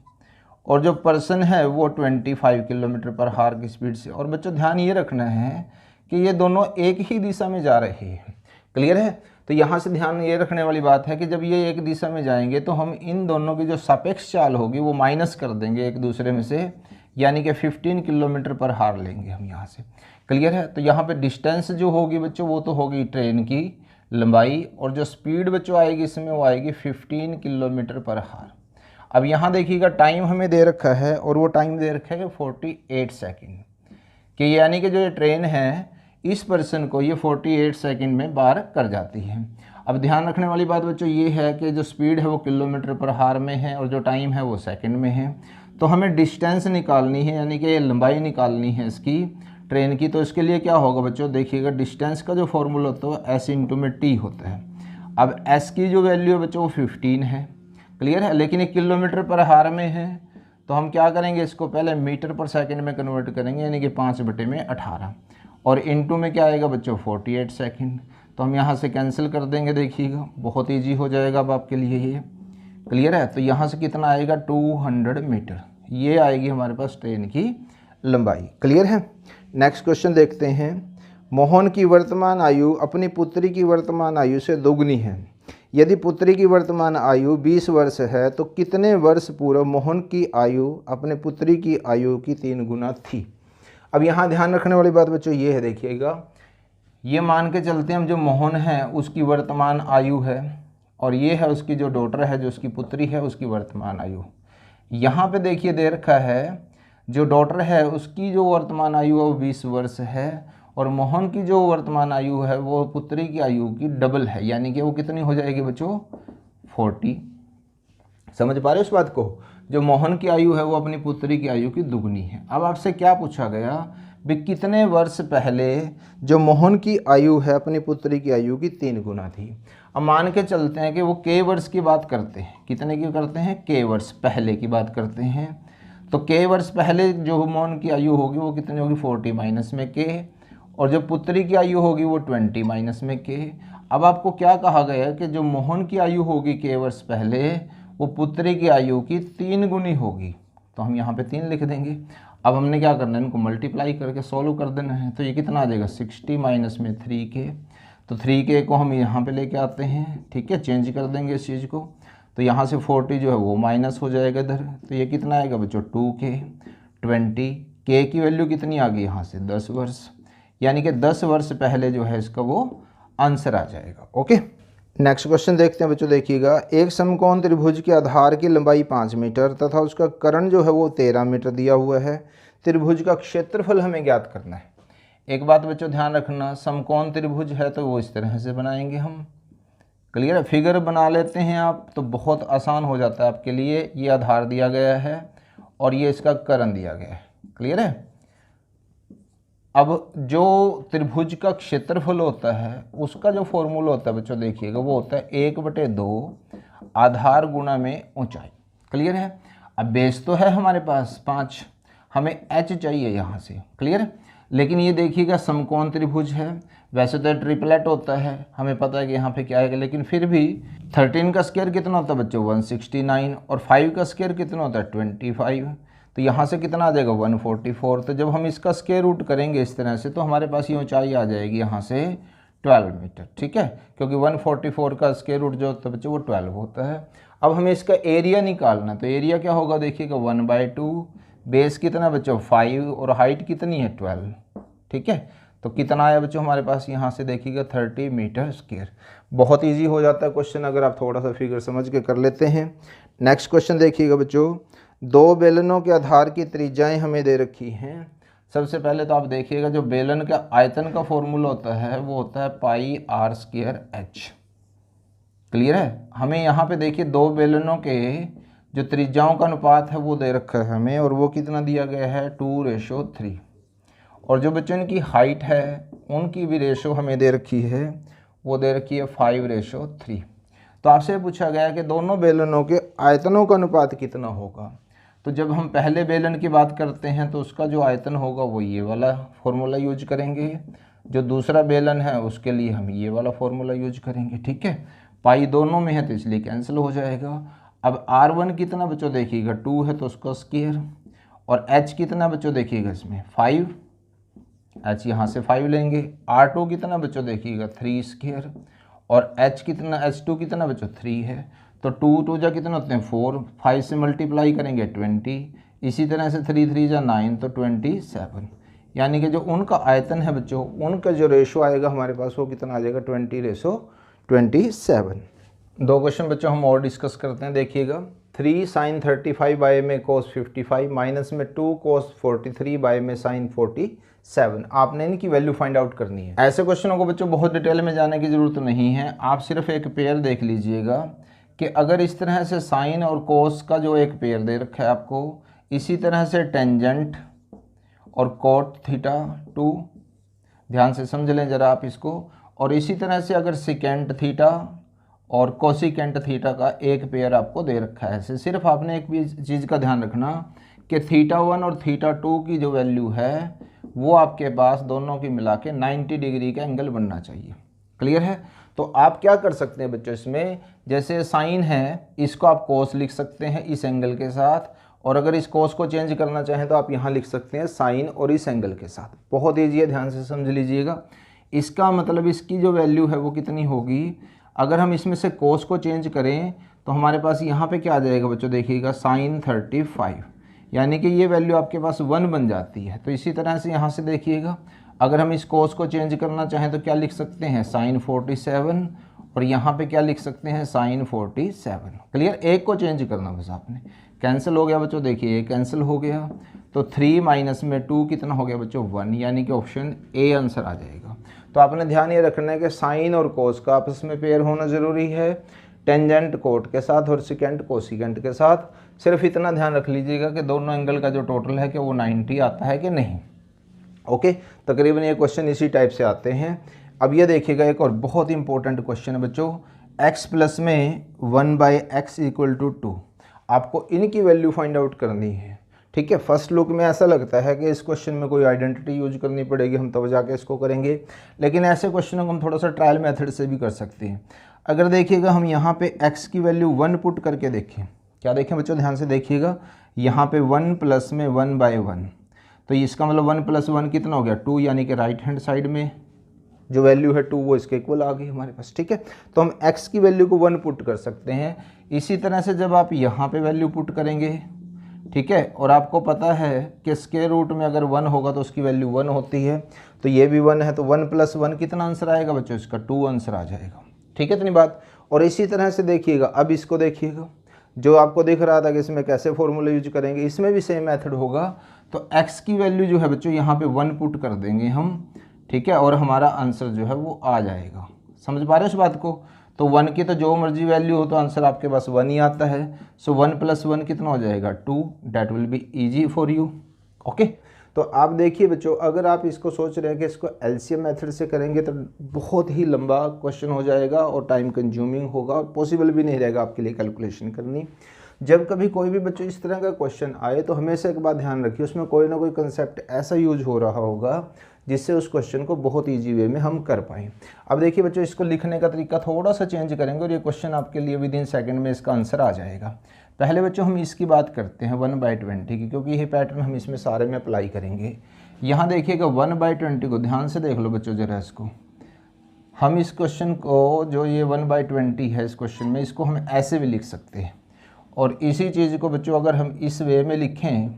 और जो पर्सन है वो 25 किलोमीटर पर हार की स्पीड से। और बच्चों ध्यान ये रखना है कि ये दोनों एक ही दिशा में जा रहे हैं। क्लियर है। तो यहाँ से ध्यान ये रखने वाली बात है कि जब ये एक दिशा में जाएंगे तो हम इन दोनों की जो सापेक्ष चाल होगी वो माइनस कर देंगे एक दूसरे में से, यानी कि 15 किलोमीटर पर हार लेंगे हम यहाँ से। क्लियर है। तो यहाँ पे डिस्टेंस जो होगी बच्चों वो तो होगी ट्रेन की लंबाई, और जो स्पीड बच्चों आएगी इसमें वो आएगी 15 किलोमीटर पर हार। अब यहाँ देखिएगा, टाइम हमें दे रखा है और वो टाइम दे रखा है 48 सेकेंड, कि यानी कि जो ये ट्रेन है इस पर्सन को ये 48 सेकंड में पार कर जाती है। अब ध्यान रखने वाली बात बच्चों ये है कि जो स्पीड है वो किलोमीटर पर हार में है और जो टाइम है वो सेकंड में है। तो हमें डिस्टेंस निकालनी है, यानी कि लंबाई निकालनी है इसकी ट्रेन की। तो इसके लिए क्या होगा बच्चों, देखिएगा डिस्टेंस का जो फॉर्मूला होता है S इंटू में T होता है। अब S की जो वैल्यू है बच्चों वो 15 है। क्लियर है। लेकिन ये किलोमीटर पर हार में है, तो हम क्या करेंगे, इसको पहले मीटर पर सेकेंड में कन्वर्ट करेंगे, यानी कि 5/18, और इनटू में क्या आएगा बच्चों 48 सेकंड। तो हम यहाँ से कैंसिल कर देंगे। देखिएगा बहुत इजी हो जाएगा अब आपके लिए ये। क्लियर है। तो यहाँ से कितना आएगा 200 मीटर, ये आएगी हमारे पास ट्रेन की लंबाई। क्लियर है। नेक्स्ट क्वेश्चन देखते हैं। मोहन की वर्तमान आयु अपनी पुत्री की वर्तमान आयु से दोगुनी है। यदि पुत्री की वर्तमान आयु 20 वर्ष है तो कितने वर्ष पूर्व मोहन की आयु अपने पुत्री की आयु की 3 गुना थी। अब यहाँ ध्यान रखने वाली बात बच्चों ये है, देखिएगा ये मान के चलते हैं हम, जो मोहन है उसकी वर्तमान आयु है, और ये है उसकी जो डॉटर है, जो उसकी पुत्री है उसकी वर्तमान आयु। यहाँ पे देखिए दे रखा है जो डॉटर है उसकी जो वर्तमान आयु है वो 20 वर्ष है, और मोहन की जो वर्तमान आयु है वो पुत्री की आयु की डबल है, यानी कि वो कितनी हो जाएगी बच्चों 40। समझ पा रहे हो इस बात को। जो मोहन की आयु है वो अपनी पुत्री की आयु की दुगनी है। अब आपसे क्या पूछा गया भी कितने वर्ष पहले जो मोहन की आयु है अपनी पुत्री की आयु की 3 गुना थी। अब मान के चलते हैं कि वो k वर्ष की बात करते हैं। कितने की करते हैं, k वर्ष पहले की बात करते हैं। तो k वर्ष पहले जो मोहन की आयु होगी वो कितनी होगी 40 माइनस में k, और जो पुत्री की आयु होगी वो 20 माइनस में k। अब आपको क्या कहा गया है कि जो मोहन की आयु होगी k वर्ष पहले, वो पुत्री की आयु की 3 गुनी होगी, तो हम यहाँ पे 3 लिख देंगे। अब हमने क्या करना है, इनको मल्टीप्लाई करके सॉल्व कर देना है। तो ये कितना आ जाएगा 60 माइनस में 3k, तो 3k को हम यहाँ पे लेके आते हैं, ठीक है, चेंज कर देंगे इस चीज़ को। तो यहाँ से 40 जो है वो माइनस हो जाएगा इधर, तो ये कितना आएगा बच्चों 2k। 20 k की वैल्यू कितनी आ गई यहाँ से 10 वर्ष, यानी कि 10 वर्ष पहले जो है इसका वो आंसर आ जाएगा। ओके, नेक्स्ट क्वेश्चन देखते हैं बच्चों। देखिएगा, एक समकोण त्रिभुज के आधार की लंबाई 5 मीटर तथा उसका कर्ण जो है वो 13 मीटर दिया हुआ है। त्रिभुज का क्षेत्रफल हमें ज्ञात करना है। एक बात बच्चों ध्यान रखना, समकोण त्रिभुज है तो वो इस तरह से बनाएंगे हम। क्लियर है, फिगर बना लेते हैं आप तो बहुत आसान हो जाता है आपके लिए। ये आधार दिया गया है और ये इसका कर्ण दिया गया है। क्लियर है। अब जो त्रिभुज का क्षेत्रफल होता है उसका जो फॉर्मूला होता है बच्चों देखिएगा, वो होता है 1/2 आधार गुणा में ऊंचाई। क्लियर है। अब बेस तो है हमारे पास 5, हमें h चाहिए यहाँ से। क्लियर है। लेकिन ये देखिएगा समकोण त्रिभुज है, वैसे तो ट्रिपलेट होता है, हमें पता है कि यहाँ पे क्या आएगा, लेकिन फिर भी 13 का स्क्वायर कितना होता है बच्चों 169, और 5 का स्क्वायर कितना होता है 25, तो यहाँ से कितना आ जाएगा 144। तो जब हम इसका स्क्वायर रूट करेंगे इस तरह से तो हमारे पास ये ऊंचाई आ जाएगी यहाँ से 12 मीटर। ठीक है, क्योंकि 144 का स्क्वायर रूट जो होता है बच्चों वो 12 होता है। अब हमें इसका एरिया निकालना है, तो एरिया क्या होगा देखिएगा 1/2, बेस कितना बच्चों 5 और हाइट कितनी है 12। ठीक है, तो कितना आया बच्चों हमारे पास यहाँ से देखिएगा 30 मीटर स्क्वायर। बहुत इजी हो जाता है क्वेश्चन अगर आप थोड़ा सा फिगर समझ के कर लेते हैं। नेक्स्ट क्वेश्चन देखिएगा बच्चों, 2 बेलनों के आधार की त्रिज्याएं हमें दे रखी हैं। सबसे पहले तो आप देखिएगा जो बेलन का आयतन का फॉर्मूला होता है वो होता है πr²h। क्लियर है। हमें यहाँ पे देखिए 2 बेलनों के जो त्रिज्याओं का अनुपात है वो दे रखा है हमें, और वो कितना दिया गया है 2:3। और जो बच्चों इनकी हाइट है उनकी भी रेशो हमें दे रखी है, वो दे रखी है 5:3। तो आपसे पूछा गया कि दोनों बेलनों के आयतनों का अनुपात कितना होगा। तो जब हम पहले बेलन की बात करते हैं तो उसका जो आयतन होगा वो ये वाला फॉर्मूला यूज करेंगे, जो दूसरा बेलन है उसके लिए हम ये वाला फॉर्मूला यूज करेंगे। ठीक है, पाई दोनों में है तो इसलिए कैंसिल हो जाएगा। अब r1 कितना बच्चों देखिएगा 2 है तो उसका स्क्वायर, और h कितना बच्चों देखिएगा इसमें 5, h यहाँ से 5 लेंगे। r2 कितना बच्चों देखिएगा 3 स्क्वायर, और h कितना h2 कितना बच्चों 3 है, तो 2 जा कितना होते हैं 4, 5 से मल्टीप्लाई करेंगे 20, इसी तरह से 3 3 जा 9 तो 27। यानी कि जो उनका आयतन है बच्चों उनका जो रेशो आएगा हमारे पास वो कितना आ जाएगा 20:27। 2 क्वेश्चन बच्चों हम और डिस्कस करते हैं। देखिएगा 3 sin 35 बाय में cos 55 माइनस में 2 cos 43 बाय में sin 47। आपने इनकी वैल्यू फाइंड आउट करनी है। ऐसे क्वेश्चनों को बच्चों बहुत डिटेल में जाने की ज़रूरत नहीं है, आप सिर्फ एक पेयर देख लीजिएगा कि अगर इस तरह से साइन और कोस का जो एक पेयर दे रखा है आपको, इसी तरह से टेंजेंट और कोट थीटा 2, ध्यान से समझ लें ज़रा आप इसको, और इसी तरह से अगर सिकेंट थीटा और कोसिकेंट थीटा का एक पेयर आपको दे रखा है। सिर्फ आपने एक भी चीज़ का ध्यान रखना कि थीटा 1 और थीटा 2 की जो वैल्यू है वो आपके पास दोनों की मिला के 90 डिग्री का एंगल बनना चाहिए। क्लियर है। तो आप क्या कर सकते हैं बच्चों, इसमें जैसे साइन है इसको आप कोस लिख सकते हैं इस एंगल के साथ, और अगर इस कोस को चेंज करना चाहें तो आप यहाँ लिख सकते हैं साइन और इस एंगल के साथ। बहुत ईजी है, ध्यान से समझ लीजिएगा। इसका मतलब इसकी जो वैल्यू है वो कितनी होगी, अगर हम इसमें से कोस को चेंज करें तो हमारे पास यहाँ पे क्या आ जाएगा बच्चों देखिएगा sin 35, यानी कि ये वैल्यू आपके पास 1 बन जाती है। तो इसी तरह से यहाँ से देखिएगा अगर हम इस कोस को चेंज करना चाहें तो क्या लिख सकते हैं sin 47, और यहाँ पे क्या लिख सकते हैं sin 47। क्लियर। एक को चेंज करना बस आपने। कैंसिल हो गया बच्चों, देखिए ये कैंसिल हो गया, तो 3 माइनस में 2 कितना हो गया बच्चों 1, यानी कि ऑप्शन ए आंसर आ जाएगा। तो आपने ध्यान ये रखना है कि साइन और कोस का आपस में पेयर होना ज़रूरी है, टेंजेंट कोट के साथ और सिकेंट कोसिकेंट के साथ। सिर्फ इतना ध्यान रख लीजिएगा कि दोनों एंगल का जो टोटल है कि वो 90 आता है कि नहीं। ओके, तकरीबन ये क्वेश्चन इसी टाइप से आते हैं। अब ये देखिएगा एक और बहुत इंपॉर्टेंट क्वेश्चन है बच्चों, x प्लस में 1/x = 2। आपको इनकी वैल्यू फाइंड आउट करनी है। ठीक है। फर्स्ट लुक में ऐसा लगता है कि इस क्वेश्चन में कोई आइडेंटिटी यूज करनी पड़ेगी, हम तब जाके इसको करेंगे, लेकिन ऐसे क्वेश्चनों को हम थोड़ा सा ट्रायल मेथड से भी कर सकते हैं। अगर देखिएगा हम यहाँ पे x की वैल्यू 1 पुट करके देखें, क्या देखें बच्चों, ध्यान से देखिएगा, यहाँ पे 1 प्लस में 1/1, तो इसका मतलब 1 + 1 कितना हो गया 2, यानी कि राइट हैंड साइड में जो वैल्यू है 2 वो इसके इक्वल आ गई हमारे पास। ठीक है, तो हम x की वैल्यू को 1 पुट कर सकते हैं। इसी तरह से जब आप यहाँ पे वैल्यू पुट करेंगे, ठीक है, और आपको पता है कि स्क्वायर रूट में अगर 1 होगा तो उसकी वैल्यू 1 होती है, तो ये भी 1 है, तो 1 + 1 कितना आंसर आएगा बच्चों, इसका 2 आंसर आ जाएगा। ठीक है, इतनी बात। और इसी तरह से देखिएगा, अब इसको देखिएगा, जो आपको दिख रहा था कि इसमें कैसे फॉर्मूला यूज करेंगे, इसमें भी सेम मेथड होगा। तो x की वैल्यू जो है बच्चों यहाँ पे 1 पुट कर देंगे हम, ठीक है, और हमारा आंसर जो है वो आ जाएगा। समझ पा रहे हो इस बात को? तो 1 की तो जो मर्जी वैल्यू हो तो आंसर आपके पास 1 ही आता है। सो 1 + 1 कितना हो जाएगा 2, that will be easy for you. Okay, तो आप देखिए बच्चों, अगर आप इसको सोच रहे हैं कि इसको एलसीएम मेथड से करेंगे तो बहुत ही लंबा क्वेश्चन हो जाएगा और टाइम कंज्यूमिंग होगा और पॉसिबल भी नहीं रहेगा आपके लिए कैलकुलेशन करनी। जब कभी कोई भी बच्चों इस तरह का क्वेश्चन आए तो हमेशा एक बात ध्यान रखिए, उसमें कोई ना कोई कंसेप्ट ऐसा यूज हो रहा होगा जिससे उस क्वेश्चन को बहुत ईजी वे में हम कर पाएँ। अब देखिए बच्चों, इसको लिखने का तरीका थोड़ा सा चेंज करेंगे और ये क्वेश्चन आपके लिए विदिन सेकंड में इसका आंसर आ जाएगा। पहले बच्चों हम इसकी बात करते हैं 1/20 की, क्योंकि ये पैटर्न हम इसमें सारे में अप्लाई करेंगे। यहाँ देखिएगा 1/20 को ध्यान से देख लो बच्चों ज़रा, इसको हम इस क्वेश्चन को, जो ये 1/20 है इस क्वेश्चन में, इसको हम ऐसे भी लिख सकते हैं। और इसी चीज़ को बच्चों अगर हम इस वे में लिखें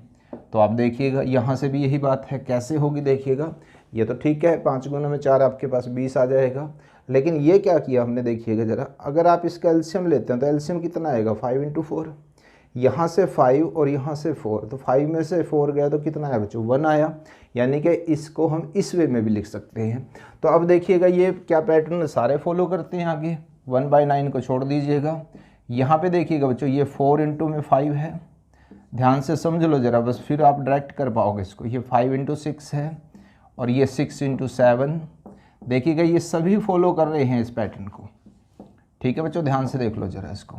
तो आप देखिएगा यहाँ से भी यही बात है, कैसे होगी देखिएगा। ये तो ठीक है, 5 गुना में 4 आपके पास 20 आ जाएगा, लेकिन ये क्या किया हमने देखिएगा ज़रा, अगर आप इसका एलसीएम लेते हैं तो एलसीएम कितना आएगा 5 × 4, यहाँ से 5 और यहाँ से 4, तो 5 में से 4 गया तो कितना आया बच्चों 1 आया, यानी कि इसको हम इस वे में भी लिख सकते हैं। तो अब देखिएगा ये क्या पैटर्न सारे फॉलो करते हैं आगे, 1/9 को छोड़ दीजिएगा। यहाँ पे देखिएगा बच्चों ये 4 × 5 है, ध्यान से समझ लो ज़रा, बस फिर आप डायरेक्ट कर पाओगे इसको। ये 5 × 6 है और ये 6 × 7, देखिएगा ये सभी फॉलो कर रहे हैं इस पैटर्न को। ठीक है बच्चों, ध्यान से देख लो ज़रा इसको।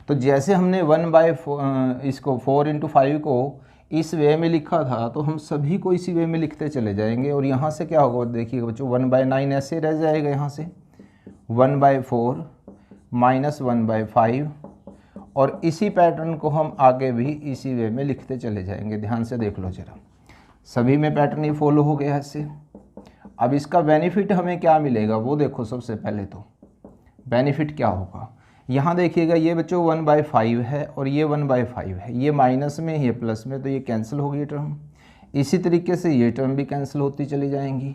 तो जैसे हमने 1/4 इसको 4 × 5 को इस वे में लिखा था, तो हम सभी को इसी वे में लिखते चले जाएंगे। और यहाँ से क्या होगा देखिएगा बच्चों, 1/9 ऐसे रह जाएगा, यहाँ से 1/4 - 1/5, और इसी पैटर्न को हम आगे भी इसी वे में लिखते चले जाएंगे। ध्यान से देख लो ज़रा, सभी में पैटर्न ही फॉलो हो गया ऐसे। अब इसका बेनिफिट हमें क्या मिलेगा वो देखो, सबसे पहले तो बेनिफिट क्या होगा। यहाँ देखिएगा ये बच्चों 1/5 है और ये 1/5 है, ये माइनस में ये प्लस में, तो ये कैंसिल होगी टर्म। इसी तरीके से ये टर्म भी कैंसिल होती चली जाएंगी।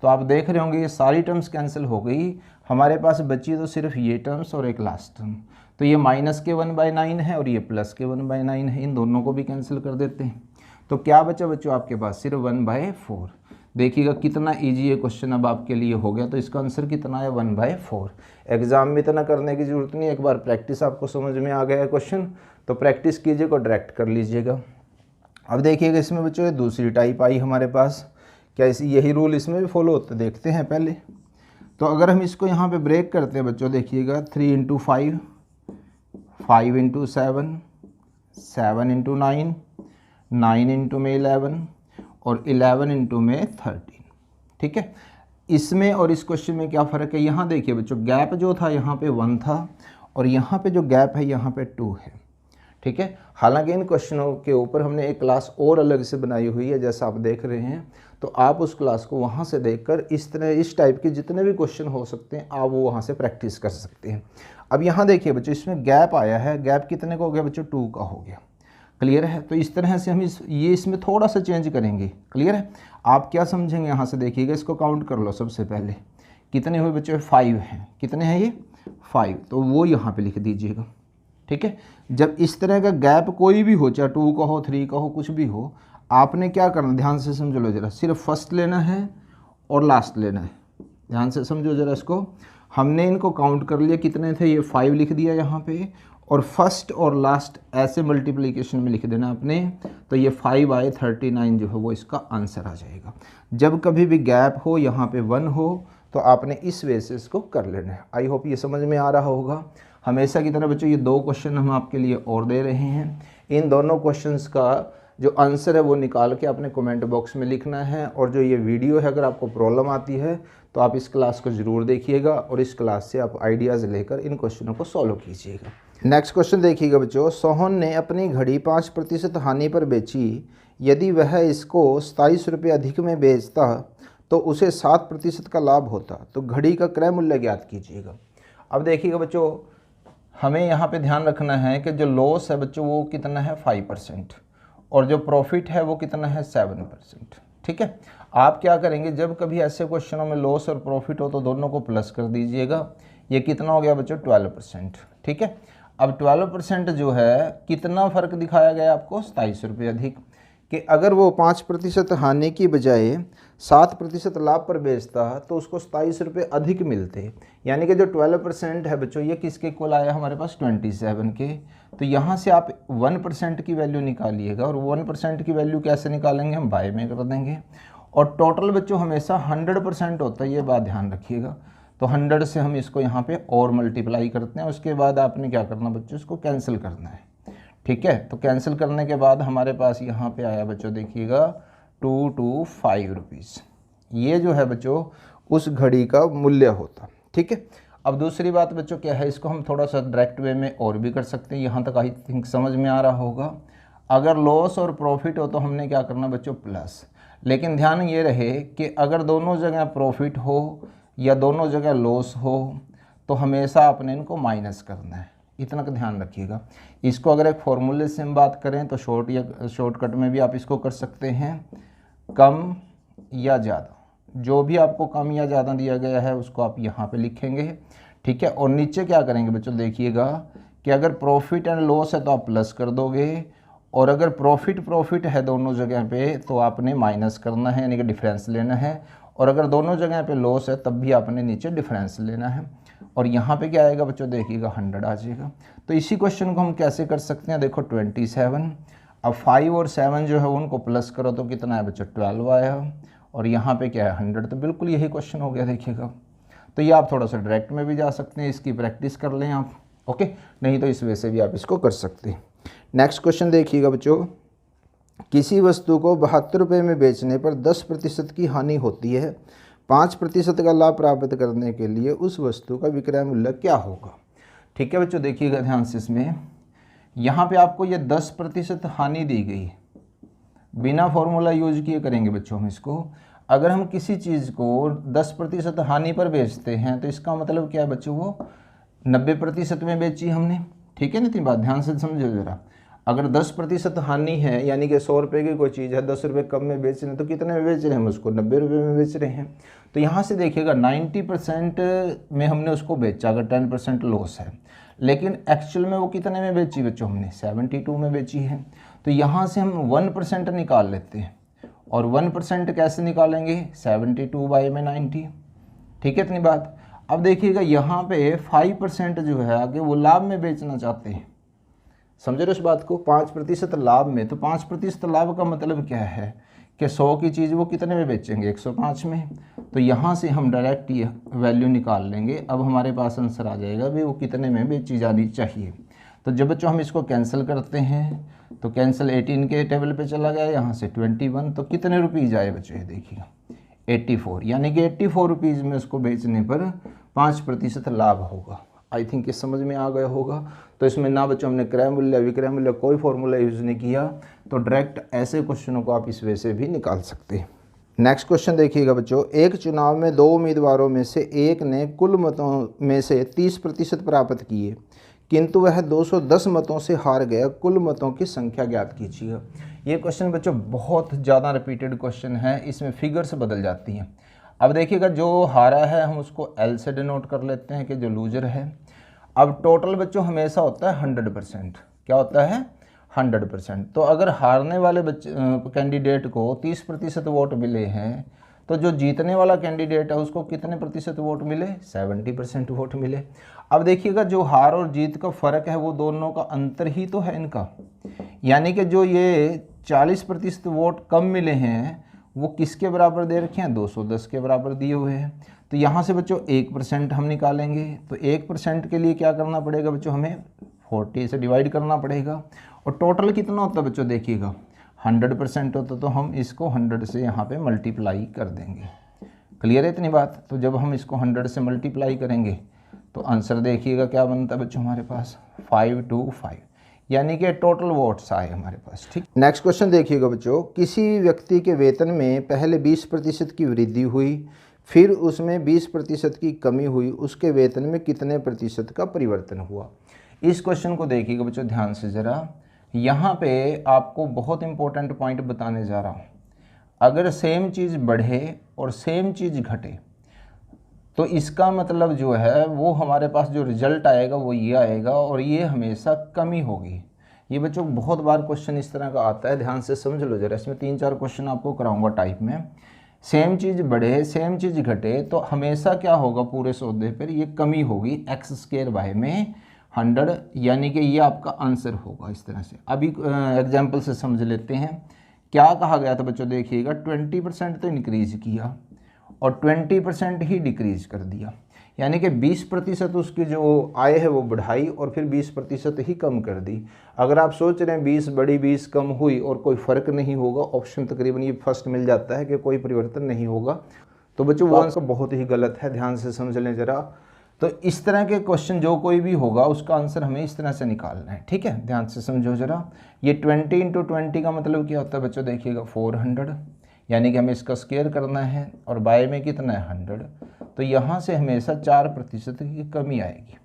तो आप देख रहे होंगे ये सारी टर्म्स कैंसिल हो गई, हमारे पास बची तो सिर्फ ये टर्म्स और एक लास्ट टर्म। तो ये माइनस के 1/9 है और ये प्लस के 1/9 है, इन दोनों को भी कैंसिल कर देते हैं। तो क्या बचा बच्चों आपके पास, सिर्फ 1/4। देखिएगा कितना इजी ये क्वेश्चन अब आपके लिए हो गया। तो इसका आंसर कितना है 1/4। एग्जाम में इतना करने की जरूरत नहीं, एक बार प्रैक्टिस आपको समझ में आ गया है क्वेश्चन, तो प्रैक्टिस कीजिए को डायरेक्ट कर लीजिएगा। अब देखिएगा इसमें बच्चों दूसरी टाइप आई हमारे पास, क्या इसी यही रूल इसमें भी फॉलो होता देखते हैं पहले। तो अगर हम इसको यहाँ पे ब्रेक करते हैं बच्चों, देखिएगा 3 × 5, 5 × 7, 7 × 9, 9 × 11 और 11 × 13। ठीक है, इसमें और इस क्वेश्चन में क्या फ़र्क है, यहाँ देखिए बच्चों गैप जो था यहाँ पे 1 था और यहाँ पे जो गैप है यहाँ पे 2 है। ठीक है, हालांकि इन क्वेश्चनों के ऊपर हमने एक क्लास और अलग से बनाई हुई है, जैसा आप देख रहे हैं, तो आप उस क्लास को वहाँ से देखकर इस तरह इस टाइप के जितने भी क्वेश्चन हो सकते हैं आप वो वहाँ से प्रैक्टिस कर सकते हैं। अब यहाँ देखिए बच्चों इसमें गैप आया है, गैप कितने का हो गया बच्चों 2 का हो गया। क्लियर है, तो इस तरह से हम इसमें थोड़ा सा चेंज करेंगे। क्लियर है, आप क्या समझेंगे यहाँ से देखिएगा, इसको काउंट कर लो सबसे पहले, कितने हुए बच्चों 5 हैं, कितने हैं ये 5, तो वो यहाँ पे लिख दीजिएगा। ठीक है, जब इस तरह का गैप कोई भी हो, चाहे 2 का हो 3 का हो कुछ भी हो, आपने क्या करना ध्यान से समझ लो ज़रा, सिर्फ फर्स्ट लेना है और लास्ट लेना है। ध्यान से समझो ज़रा इसको, हमने इनको काउंट कर लिया कितने थे, ये 5 लिख दिया यहाँ पे, और फर्स्ट और लास्ट ऐसे मल्टीप्लिकेशन में लिख देना आपने, तो ये 5 आए 39 जो है वो इसका आंसर आ जाएगा। जब कभी भी गैप हो यहाँ पे 1 हो तो आपने इस वे से इसको कर लेना है। आई होप ये समझ में आ रहा होगा। हमेशा की तरह बच्चों ये 2 क्वेश्चन हम आपके लिए और दे रहे हैं, इन दोनों क्वेश्चंस का जो आंसर है वो निकाल के अपने कमेंट बॉक्स में लिखना है। और जो ये वीडियो है, अगर आपको प्रॉब्लम आती है तो आप इस क्लास को ज़रूर देखिएगा और इस क्लास से आप आइडियाज़ लेकर इन क्वेश्चनों को सॉल्व कीजिएगा। नेक्स्ट क्वेश्चन देखिएगा बच्चों। सोहन ने अपनी घड़ी 5% हानि पर बेची। यदि वह इसको 27 रुपये अधिक में बेचता तो उसे 7% का लाभ होता, तो घड़ी का क्रय मूल्य ज्ञात कीजिएगा। अब देखिएगा बच्चों, हमें यहाँ पे ध्यान रखना है कि जो लॉस है बच्चों वो कितना है 5% और जो प्रॉफिट है वो कितना है 7%। ठीक है, आप क्या करेंगे, जब कभी ऐसे क्वेश्चनों में लॉस और प्रॉफिट हो तो दोनों को प्लस कर दीजिएगा। ये कितना हो गया बच्चों 12%। ठीक है, अब 12% जो है कितना फ़र्क दिखाया गया आपको 27 रुपये अधिक, कि अगर वो 5% हानि की बजाय 7% लाभ पर बेचता तो उसको 27 रुपये अधिक मिलते। यानी कि जो 12% है बच्चों ये किसके इक्वल आया हमारे पास 27 के। तो यहाँ से आप 1% की वैल्यू निकालिएगा और 1% की वैल्यू कैसे निकालेंगे, हम बाय में कर देंगे। और टोटल बच्चों हमेशा 100% होता है, ये बात ध्यान रखिएगा। तो 100 से हम इसको यहाँ पे और मल्टीप्लाई करते हैं, उसके बाद आपने क्या करना बच्चों, इसको कैंसिल करना है। ठीक है, तो कैंसिल करने के बाद हमारे पास यहाँ पे आया बच्चों देखिएगा 225 रुपीज़। ये जो है बच्चों उस घड़ी का मूल्य होता। ठीक है, अब दूसरी बात बच्चों क्या है, इसको हम थोड़ा सा डायरेक्ट वे में और भी कर सकते हैं। यहाँ तक आई थिंक समझ में आ रहा होगा। अगर लॉस और प्रॉफिट हो तो हमने क्या करना बच्चों प्लस, लेकिन ध्यान ये रहे कि अगर दोनों जगह प्रॉफिट हो या दोनों जगह लॉस हो तो हमेशा आपने इनको माइनस करना है, इतना का ध्यान रखिएगा। इसको अगर एक फॉर्मूले से हम बात करें तो शॉर्टकट में भी आप इसको कर सकते हैं, कम या ज़्यादा, जो भी आपको कम या ज़्यादा दिया गया है उसको आप यहाँ पे लिखेंगे। ठीक है, और नीचे क्या करेंगे बच्चों देखिएगा कि अगर प्रॉफिट एंड लॉस है तो आप प्लस कर दोगे, और अगर प्रॉफिट है दोनों जगह पे तो आपने माइनस करना है, यानी कि डिफरेंस लेना है। और अगर दोनों जगह पे लॉस है तब भी आपने नीचे डिफरेंस लेना है। और यहाँ पे क्या आएगा बच्चों देखिएगा 100 आ जाएगा। तो इसी क्वेश्चन को हम कैसे कर सकते हैं, देखो 27, अब 5 और 7 जो है उनको प्लस करो तो कितना है बच्चों 12 आया, और यहाँ पे क्या है 100। तो बिल्कुल यही क्वेश्चन हो गया देखिएगा। तो ये आप थोड़ा सा डायरेक्ट में भी जा सकते हैं, इसकी प्रैक्टिस कर लें आप। ओके, नहीं तो इस वजह से भी आप इसको कर सकते हैं। नेक्स्ट क्वेश्चन देखिएगा बच्चों। किसी वस्तु को 72 रुपये में बेचने पर 10% की हानि होती है। 5% का लाभ प्राप्त करने के लिए उस वस्तु का विक्रय मूल्य क्या होगा। ठीक है बच्चों, देखिएगा ध्यान से। इसमें यहाँ पे आपको ये 10% हानि दी गई, बिना फॉर्मूला यूज किए करेंगे बच्चों हम इसको। अगर हम किसी चीज़ को 10% हानि पर बेचते हैं तो इसका मतलब क्या है बच्चों, वो 90% में बेची हमने। ठीक है ना, इतनी बात ध्यान से समझो ज़रा। अगर 10% हानि है, यानी कि 100 रुपये की कोई चीज़ है, 10 रुपये कम में बेच रहे हैं, तो कितने में बेच रहे हैं हम उसको, 90 रुपये में बेच रहे हैं। तो यहाँ से देखिएगा 90% में हमने उसको बेचा, अगर 10% लॉस है, लेकिन एक्चुअल में वो कितने में बेची बच्चों, हमने 72 में बेची है। तो यहाँ से हम 1% निकाल लेते हैं, और 1% कैसे निकालेंगे, 72/90। ठीक है, इतनी बात। अब देखिएगा यहाँ पे 5% जो है आगे वो लाभ में बेचना चाहते हैं, समझ रहे उस बात को, 5% लाभ में। तो 5% लाभ का मतलब क्या है कि 100 की चीज़ वो कितने में बेचेंगे, 105 में। तो यहाँ से हम डायरेक्ट ये वैल्यू निकाल लेंगे। अब हमारे पास आंसर आ जाएगा भी वो कितने में बेची जानी चाहिए। तो जब बच्चों हम इसको कैंसिल करते हैं तो कैंसिल 18 के टेबल पे चला गया, यहाँ से 21, तो कितने रुपीज़ आए बच्चों, ये देखिएगा 84, यानी कि 84 रुपीज़ में उसको बेचने पर 5% लाभ होगा। आई थिंक ये समझ में आ गया होगा। तो इसमें ना बच्चों हमने क्रय मूल्य विक्रय मूल्य कोई फॉर्मूला यूज़ नहीं किया, तो डायरेक्ट ऐसे क्वेश्चनों को आप इस वे से भी निकाल सकते हैं। नेक्स्ट क्वेश्चन देखिएगा बच्चों। एक चुनाव में 2 उम्मीदवारों में से एक ने कुल मतों में से 30% प्राप्त किए, किंतु वह 210 मतों से हार गया। कुल मतों की संख्या ज्ञात कीजिएगा। ये क्वेश्चन बच्चों बहुत ज़्यादा रिपीटेड क्वेश्चन है, इसमें फिगर्स बदल जाती हैं। अब देखिएगा जो हारा है हम उसको L से डिनोट कर लेते हैं कि जो लूजर है। अब टोटल बच्चों हमेशा होता है 100%, क्या होता है 100%। तो अगर हारने वाले कैंडिडेट को 30% वोट मिले हैं तो जो जीतने वाला कैंडिडेट है उसको कितने प्रतिशत वोट मिले, 70% वोट मिले। अब देखिएगा जो हार और जीत का फ़र्क है वो दोनों का अंतर ही तो है इनका, यानी कि जो ये 40% वोट कम मिले हैं वो किसके बराबर दे रखे हैं, 210 के बराबर दिए हुए हैं। तो यहाँ से बच्चों 1% हम निकालेंगे, तो 1% के लिए क्या करना पड़ेगा बच्चों, हमें 40 से डिवाइड करना पड़ेगा। और टोटल कितना होता है बच्चों, देखिएगा 100% होता तो हम इसको 100 से यहाँ पे मल्टीप्लाई कर देंगे। क्लियर है इतनी बात? तो जब हम इसको 100 से मल्टीप्लाई करेंगे तो आंसर देखिएगा क्या बनता है बच्चों हमारे पास 525, यानी कि टोटल वोट्स आए हमारे पास। ठीक, नेक्स्ट क्वेश्चन देखिएगा बच्चों, किसी व्यक्ति के वेतन में पहले 20% की वृद्धि हुई, फिर उसमें 20% की कमी हुई, उसके वेतन में कितने प्रतिशत का परिवर्तन हुआ? इस क्वेश्चन को देखिएगा बच्चों ध्यान से ज़रा, यहाँ पे आपको बहुत इंपॉर्टेंट पॉइंट बताने जा रहा हूँ। अगर सेम चीज़ बढ़े और सेम चीज़ घटे तो इसका मतलब जो है वो हमारे पास जो रिजल्ट आएगा वो ये आएगा, और ये हमेशा कमी होगी। ये बच्चों बहुत बार क्वेश्चन इस तरह का आता है, ध्यान से समझ लो जरा। इसमें 3-4 क्वेश्चन आपको कराऊंगा टाइप में। सेम चीज़ बढ़े सेम चीज़ घटे तो हमेशा क्या होगा, पूरे सौदे पर ये कमी होगी x² बाय में 100, यानी कि ये आपका आंसर होगा इस तरह से। अभी एग्जाम्पल से समझ लेते हैं। क्या कहा गया था बच्चों, देखिएगा 20% तो इंक्रीज किया और 20% ही डिक्रीज कर दिया, यानी कि 20% उसकी जो आय है वो बढ़ाई और फिर 20% ही कम कर दी। अगर आप सोच रहे हैं 20 बढ़ी 20 कम हुई और कोई फ़र्क नहीं होगा, ऑप्शन तकरीबन ये फर्स्ट मिल जाता है कि कोई परिवर्तन नहीं होगा, तो बच्चों वो आंसर बहुत ही गलत है। ध्यान से समझ लें ज़रा। तो इस तरह के क्वेश्चन जो कोई भी होगा उसका आंसर हमें इस तरह से निकालना है। ठीक है, ध्यान से समझो ज़रा। ये 20 × 20 का मतलब क्या होता है बच्चों, देखिएगा 400, यानी कि हमें इसका स्क्वायर करना है, और बाय में कितना है 100, तो यहाँ से हमेशा 4% की कमी आएगी।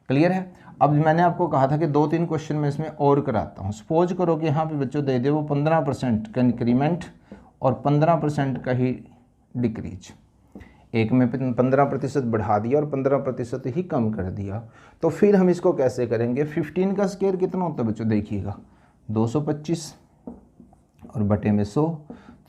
क्लियर है? अब मैंने आपको कहा था कि 2-3 क्वेश्चन में इसमें और कराता हूँ। सपोज करो कि यहाँ पे बच्चों दे दे वो 15% का इंक्रीमेंट और 15% का ही डिक्रीज। एक में 15% बढ़ा दिया और 15% ही कम कर दिया, तो फिर हम इसको कैसे करेंगे? 15 का स्क्वायर कितना होता है बच्चों, देखिएगा 225 और बटे में 100,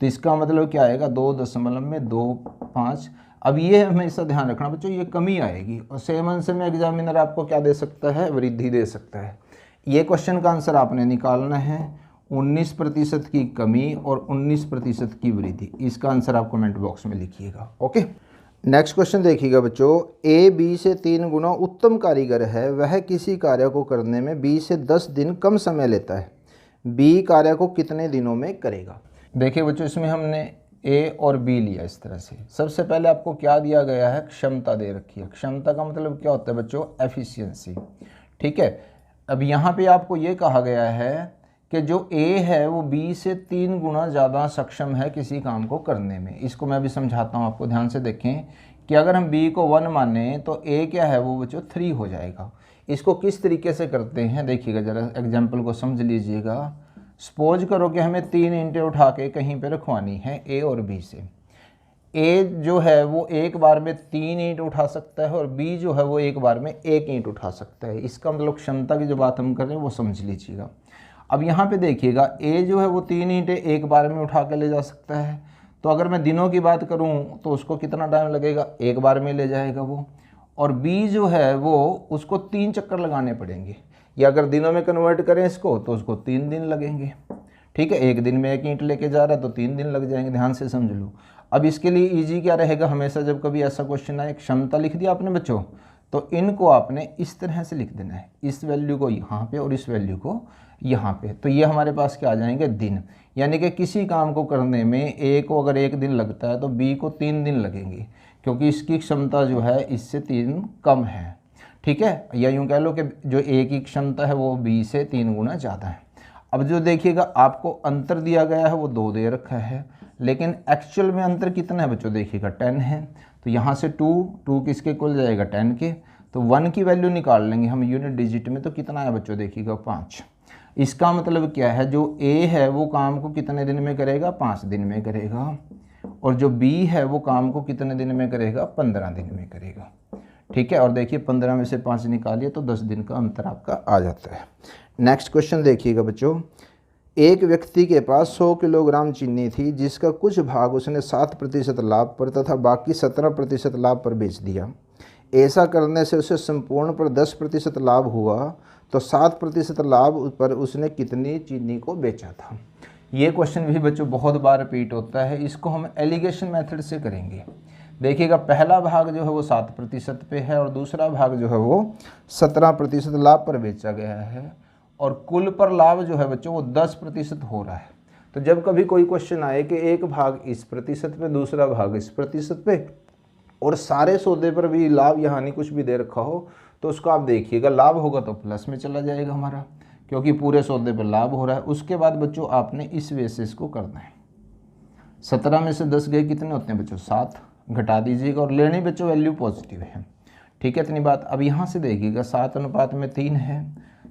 तो इसका मतलब क्या आएगा 2.25। अब ये हमेशा ध्यान रखना बच्चों, ये कमी आएगी, और सेम आंसर में एग्जामिनर आपको क्या दे सकता है, वृद्धि दे सकता है। ये क्वेश्चन का आंसर आपने निकालना है 19% की कमी और 19% की वृद्धि। इसका आंसर आप कमेंट बॉक्स में लिखिएगा। ओके, नेक्स्ट क्वेश्चन देखिएगा बच्चों, ए बी से 3 गुना उत्तम कारीगर है, वह किसी कार्य को करने में बी से 10 दिन कम समय लेता है, बी कार्य को कितने दिनों में करेगा? देखिए बच्चों, इसमें हमने ए और बी लिया इस तरह से। सबसे पहले आपको क्या दिया गया है, क्षमता दे रखी है। क्षमता का मतलब क्या होता है बच्चों, एफिशिएंसी। ठीक है, अब यहाँ पे आपको ये कहा गया है कि जो ए है वो बी से 3 गुना ज़्यादा सक्षम है किसी काम को करने में। इसको मैं भी समझाता हूँ आपको, ध्यान से देखें कि अगर हम बी को 1 माने तो ए क्या है वो बच्चों 3 हो जाएगा। इसको किस तरीके से करते हैं देखिएगा ज़रा, एग्जाम्पल को समझ लीजिएगा। सपोज करो कि हमें 3 ईंटें उठा के कहीं पे रखवानी है ए और बी से। ए जो है वो एक बार में 3 ईंट उठा सकता है और बी जो है वो एक बार में 1 ईंट उठा सकता है। इसका मतलब क्षमता की जो बात हम कर रहे हैं वो समझ लीजिएगा। अब यहाँ पे देखिएगा ए जो है वो 3 ईंटें एक बार में उठा के ले जा सकता है, तो अगर मैं दिनों की बात करूँ तो उसको कितना टाइम लगेगा, एक बार में ले जाएगा वो। और बी जो है वो उसको 3 चक्कर लगाने पड़ेंगे, या अगर दिनों में कन्वर्ट करें इसको तो उसको 3 दिन लगेंगे। ठीक है, एक दिन में 1 ईंट लेके जा रहा है तो 3 दिन लग जाएंगे। ध्यान से समझ लो। अब इसके लिए इजी क्या रहेगा, हमेशा जब कभी ऐसा क्वेश्चन आए, क्षमता लिख दिया आपने बच्चों, तो इनको आपने इस तरह से लिख देना है, इस वैल्यू को यहाँ पे और इस वैल्यू को यहाँ पे। तो ये हमारे पास क्या आ जाएंगे, दिन। यानी कि किसी काम को करने में ए को अगर 1 दिन लगता है तो बी को 3 दिन लगेंगे, क्योंकि इसकी क्षमता जो है इससे 3 कम है। ठीक है, या यूँ कह लो कि जो ए की क्षमता है वो बी से 3 गुना ज़्यादा है। अब जो देखिएगा आपको अंतर दिया गया है वो 2 दे रखा है, लेकिन एक्चुअल में अंतर कितना है बच्चों, देखिएगा 10 है। तो यहाँ से 2 किसके इक्वल जाएगा, 10 के। तो 1 की वैल्यू निकाल लेंगे हम यूनिट डिजिट में, तो कितना है बच्चों, देखिएगा 5। इसका मतलब क्या है, जो ए है वो काम को कितने दिन में करेगा, 5 दिन में करेगा, और जो बी है वो काम को कितने दिन में करेगा, 15 दिन में करेगा। ठीक है, और देखिए 15 में से 5 निकालिए तो 10 दिन का अंतर आपका आ जाता है। नेक्स्ट क्वेश्चन देखिएगा बच्चों, एक व्यक्ति के पास 100 किलोग्राम चीनी थी, जिसका कुछ भाग उसने 7% लाभ पर तथा बाकी 17% लाभ पर बेच दिया। ऐसा करने से उसे संपूर्ण पर 10% लाभ हुआ, तो 7% लाभ पर उसने कितनी चीनी को बेचा था। ये क्वेश्चन भी बच्चों बहुत बार रिपीट होता है। इसको हम एलिगेशन मेथड से करेंगे। देखिएगा पहला भाग जो है वो 7% पे है और दूसरा भाग जो है वो 17% लाभ पर बेचा गया है, और कुल पर लाभ जो है बच्चों वो 10% हो रहा है। तो जब कभी कोई क्वेश्चन आए कि एक भाग इस प्रतिशत पे, दूसरा भाग इस प्रतिशत पे, और सारे सौदे पर भी लाभ या हानि कुछ भी दे रखा हो, तो उसको आप देखिएगा, लाभ होगा तो प्लस में चला जाएगा हमारा, क्योंकि पूरे सौदे पर लाभ हो रहा है। उसके बाद बच्चों आपने इस वे से इसको करना है। 17 में से 10 गए, कितने होते हैं बच्चों? 7, घटा दीजिएगा, और लेनी बच्चों वैल्यू पॉजिटिव है, ठीक है, इतनी बात। अब यहाँ से देखिएगा 7:3 है,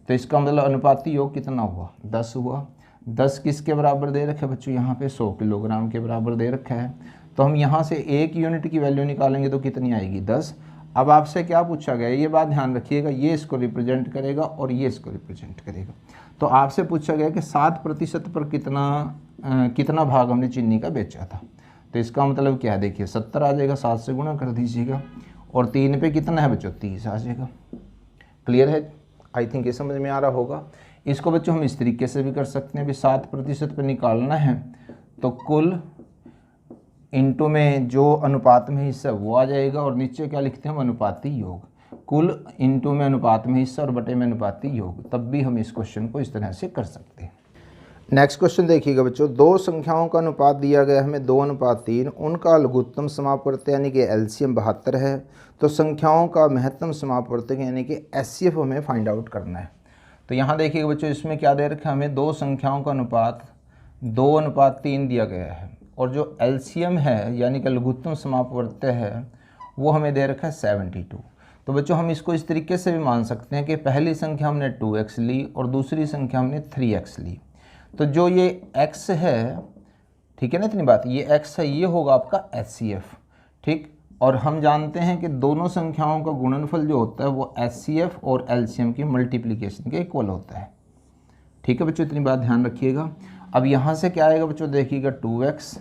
तो इसका मतलब अनुपाती योग कितना हुआ? 10 हुआ। 10 किसके बराबर दे रखा है बच्चों? यहाँ पे 100 किलोग्राम के बराबर दे रखा है। तो हम यहाँ से 1 यूनिट की वैल्यू निकालेंगे तो कितनी आएगी? 10। अब आपसे क्या पूछा गया, ये बात ध्यान रखिएगा, ये इसको रिप्रेजेंट करेगा और ये इसको रिप्रेजेंट करेगा। तो आपसे पूछा गया कि 7% पर कितना भाग हमने चीनी का बेचा था। तो इसका मतलब क्या है, देखिए 70 आ जाएगा, 7 से गुणा कर दीजिएगा, और 3 पे कितना है बच्चों? 30 आ जाएगा। क्लियर है? आई थिंक ये समझ में आ रहा होगा। इसको बच्चों हम इस तरीके से भी कर सकते हैं, अभी 7% पर निकालना है तो कुल इंटू में जो अनुपात में हिस्सा वो आ जाएगा, और नीचे क्या लिखते हैं हम? अनुपाती योग। कुल इंटू में अनुपात में हिस्सा और बटे में अनुपाती योग, तब भी हम इस क्वेश्चन को इस तरह से कर सकते हैं। नेक्स्ट क्वेश्चन देखिएगा बच्चों, दो संख्याओं का अनुपात दिया गया हमें 2:3, उनका लघुत्तम समापवर्त यानी कि एलसीएम 72 है, तो संख्याओं का महत्तम समापवर्तक यानी कि एचसीएफ हमें फाइंड आउट करना है। तो यहाँ देखिएगा बच्चों, इसमें क्या दे रखा है हमें? दो संख्याओं का अनुपात 2:3 दिया गया है, और जो एलसीएम है यानी कि लघुत्तम समापवर्त्य है वो हमें दे रखा है 72। तो बच्चों हम इसको इस तरीके से भी मान सकते हैं कि पहली संख्या हमने 2x ली और दूसरी संख्या हमने 3x ली। तो जो ये x है, ठीक है ना, इतनी बात, ये x है, ये होगा आपका HCF, ठीक। और हम जानते हैं कि दोनों संख्याओं का गुणनफल जो होता है वो HCF और LCM की मल्टीप्लिकेशन के इक्वल होता है, ठीक है बच्चों, इतनी बात ध्यान रखिएगा। अब यहाँ से क्या आएगा बच्चों? देखिएगा 2x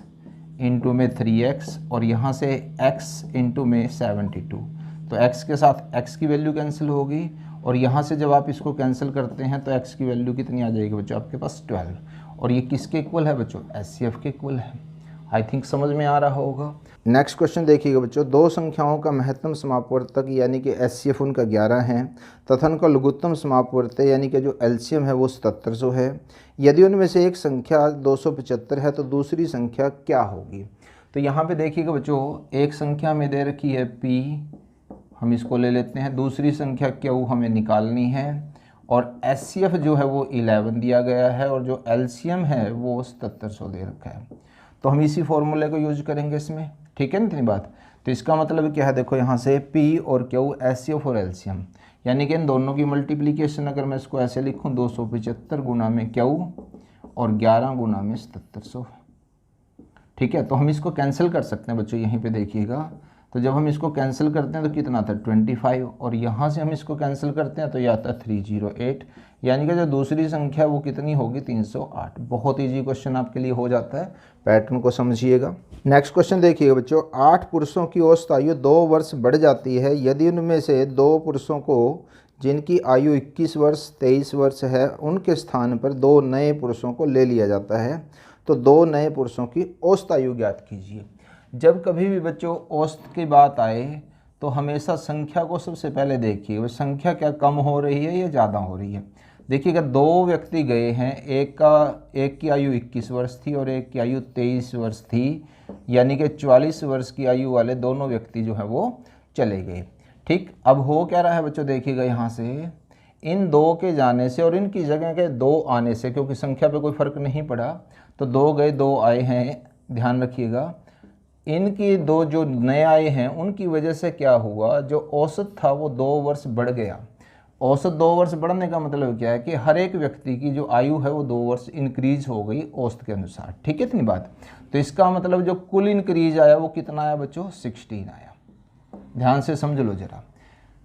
इंटू में 3x, और यहाँ से x इंटू में 72। तो x के साथ x की वैल्यू कैंसिल होगी, और यहाँ से जब आप इसको कैंसिल करते हैं तो x की वैल्यू कितनी आ जाएगी बच्चों? आपके पास 12। और ये किसके इक्वल है बच्चों? HCF के इक्वल है। आई थिंक समझ में आ रहा होगा। नेक्स्ट क्वेश्चन देखिएगा बच्चों, दो संख्याओं का महत्तम समापवर्तक यानी कि HCF उनका 11 है तथा उनका लघुत्तम समापवर्तक यानी कि जो LCM है वो 7700 है। यदि उनमें से एक संख्या 275 है तो दूसरी संख्या क्या होगी? तो यहाँ पे देखिएगा बच्चों, एक संख्या में दे रखी है P, हम इसको ले लेते हैं, दूसरी संख्या Q हमें निकालनी है, और HCF जो है वो 11 दिया गया है, और जो LCM है वो 7700 दे रखा है। तो हम इसी फॉर्मूले को यूज करेंगे इसमें, ठीक है ना, इतनी बात। तो इसका मतलब क्या है, देखो यहाँ से P और Q, HCF और LCM, यानी कि इन दोनों की मल्टीप्लिकेशन अगर मैं इसको ऐसे लिखूँ 275 गुना में Q और 11 गुना में 7700, ठीक है। तो हम इसको कैंसिल कर सकते हैं बच्चों, यहीं पे देखिएगा। तो जब हम इसको कैंसिल करते हैं तो कितना आता है? 25, और यहाँ से हम इसको कैंसिल करते हैं तो यह आता है 308, यानी कि जो दूसरी संख्या वो कितनी होगी? 308। बहुत ईजी क्वेश्चन आपके लिए हो जाता है, पैटर्न को समझिएगा। नेक्स्ट क्वेश्चन देखिएगा बच्चों, 8 पुरुषों की औसत आयु 2 वर्ष बढ़ जाती है यदि उनमें से 2 पुरुषों को जिनकी आयु 21 वर्ष 23 वर्ष है उनके स्थान पर 2 नए पुरुषों को ले लिया जाता है, तो 2 नए पुरुषों की औसत आयु ज्ञात कीजिए। जब कभी भी बच्चों औसत की बात आए तो हमेशा संख्या को सबसे पहले देखिए, वो संख्या क्या कम हो रही है या ज़्यादा हो रही है। देखिएगा, 2 व्यक्ति गए हैं, एक की आयु 21 वर्ष थी और एक की आयु 23 वर्ष थी, यानी कि 44 वर्ष की आयु वाले दोनों व्यक्ति जो है वो चले गए, ठीक। अब हो क्या रहा है बच्चों? देखिएगा यहाँ से इन 2 के जाने से और इनकी जगह के 2 आने से, क्योंकि संख्या पे कोई फ़र्क नहीं पड़ा, तो 2 गए 2 आए हैं, ध्यान रखिएगा। इनकी 2 जो नए आए हैं उनकी वजह से क्या हुआ, जो औसत था वो 2 वर्ष बढ़ गया। औसत 2 वर्ष बढ़ने का मतलब क्या है कि हर एक व्यक्ति की जो आयु है वो 2 वर्ष इंक्रीज हो गई औसत के अनुसार, ठीक है, इतनी बात। तो इसका मतलब जो कुल इंक्रीज आया वो कितना आया बच्चों? 16 आया। ध्यान से समझ लो जरा,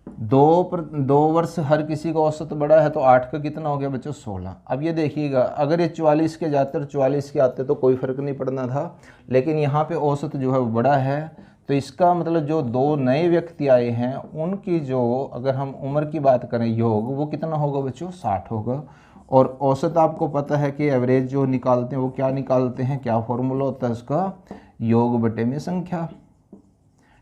2 वर्ष हर किसी का औसत बढ़ा है तो 8 का कितना हो गया बच्चों? 16। अब ये देखिएगा, अगर ये 44 के जाते और 44 के आते तो कोई फ़र्क नहीं पड़ना था, लेकिन यहाँ पे औसत जो है वो बड़ा है, तो इसका मतलब जो 2 नए व्यक्ति आए हैं उनकी जो, अगर हम उम्र की बात करें योग, वो कितना होगा बच्चों? 60 होगा। और औसत आपको पता है कि एवरेज जो निकालते हैं वो क्या निकालते हैं, क्या फॉर्मूला होता है उसका? योग बटे में संख्या,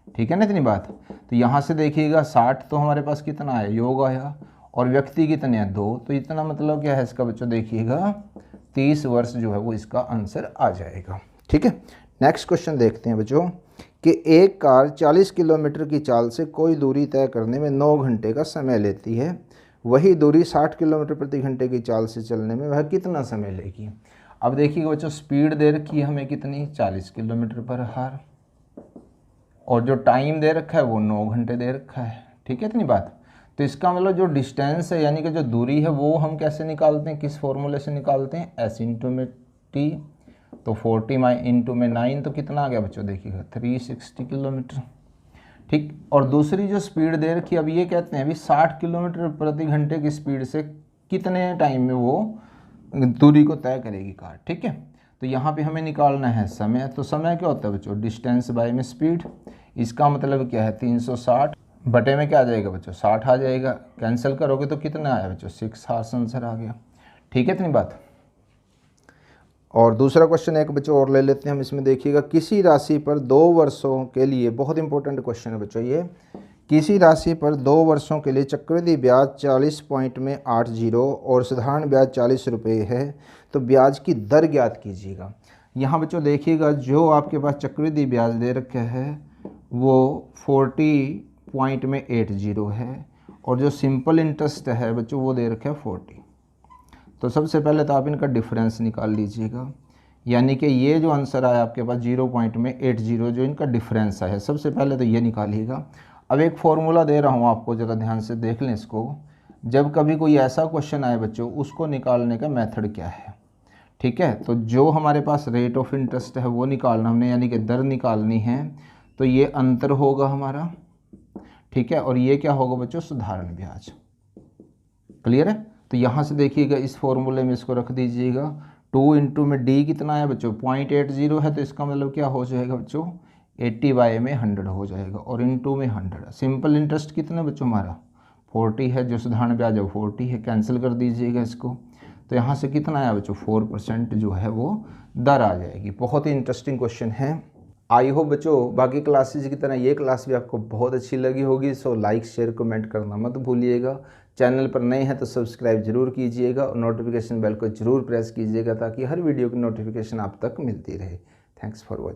ठीक है ना, इतनी बात। तो यहाँ से देखिएगा 60 तो हमारे पास कितना आया? योग आया, और व्यक्ति कितने हैं? 2, तो इतना मतलब क्या है इसका बच्चों? देखिएगा 30 वर्ष जो है वो इसका आंसर आ जाएगा। ठीक है, नेक्स्ट क्वेश्चन देखते हैं बच्चों कि एक कार 40 किलोमीटर की चाल से कोई दूरी तय करने में 9 घंटे का समय लेती है, वही दूरी 60 किलोमीटर प्रति घंटे की चाल से चलने में वह कितना समय लेगी। अब देखिएगा बच्चों, स्पीड दे रखी है हमें कितनी, 40 किलोमीटर पर हार, और जो टाइम दे रखा है वो 9 घंटे दे रखा है। ठीक है, इतनी बात। तो इसका मतलब जो डिस्टेंस है यानी कि जो दूरी है वो हम कैसे निकालते हैं, किस फॉर्मूले से निकालते हैं, एस इंटू में टी। तो 40 इंटू में 9 तो कितना आ गया बच्चों, देखिएगा 360 किलोमीटर। ठीक, और दूसरी जो स्पीड दे रखी है, अब ये कहते हैं अभी 60 किलोमीटर प्रति घंटे की स्पीड से कितने टाइम में वो दूरी को तय करेगी कार। ठीक है, तो यहाँ पे हमें निकालना है समय। तो समय क्या होता है बच्चों, डिस्टेंस बाय में स्पीड। इसका मतलब क्या है, 360 बटे में क्या आ जाएगा बच्चों, 60 आ जाएगा। कैंसिल करोगे तो कितना आया बच्चों, 6 हार्स आंसर आ गया। ठीक है, इतनी बात। और दूसरा क्वेश्चन एक बच्चों और ले लेते हैं हम, इसमें देखिएगा किसी राशि पर 2 वर्षों के लिए, बहुत इंपॉर्टेंट क्वेश्चन है बच्चों ये, किसी राशि पर 2 वर्षों के लिए चक्रवृद्धि ब्याज 40.80 और साधारण ब्याज 40 रुपये है, तो ब्याज की दर ज्ञात कीजिएगा। यहाँ बच्चों देखिएगा, जो आपके पास चक्रवृद्धि ब्याज दे रखा है वो 40.80 है, और जो सिंपल इंटरेस्ट है बच्चों वो दे रखा है 40। तो सबसे पहले तो आप इनका डिफरेंस निकाल लीजिएगा, यानी कि ये जो आंसर आया आपके पास 0.80 जो इनका डिफरेंस आया, सबसे पहले तो ये निकालिएगा। अब एक फॉर्मूला दे रहा हूँ आपको, ज़रा ध्यान से देख लें इसको। जब कभी कोई ऐसा क्वेश्चन आए बच्चों, उसको निकालने का मेथड क्या है। ठीक है, तो जो हमारे पास रेट ऑफ इंटरेस्ट है वो निकालना हमने, यानी कि दर निकालनी है। तो ये अंतर होगा हमारा, ठीक है, और ये क्या होगा बच्चों, साधारण ब्याज। क्लियर है। तो यहाँ से देखिएगा इस फॉर्मूले में इसको रख दीजिएगा। 2 इंटू में डी कितना है बच्चों, 0.80 है, तो इसका मतलब क्या हो जाएगा बच्चों, 80 बाय में 100 हो जाएगा, और इंटू में 100। सिंपल इंटरेस्ट कितना बच्चों हमारा 40 है, जो साधारण ब्याज है 40 है, कैंसिल कर दीजिएगा इसको। तो यहाँ से कितना आया बच्चों, 4% जो है वो दर आ जाएगी। बहुत ही इंटरेस्टिंग क्वेश्चन है। आई होप बच्चों बाकी क्लासेज की तरह ये क्लास भी आपको बहुत अच्छी लगी होगी। सो लाइक शेयर कमेंट करना मत भूलिएगा। चैनल पर नए हैं तो सब्सक्राइब जरूर कीजिएगा, और नोटिफिकेशन बेल को जरूर प्रेस कीजिएगा ताकि हर वीडियो की नोटिफिकेशन आप तक मिलती रहे। Thanks for watching.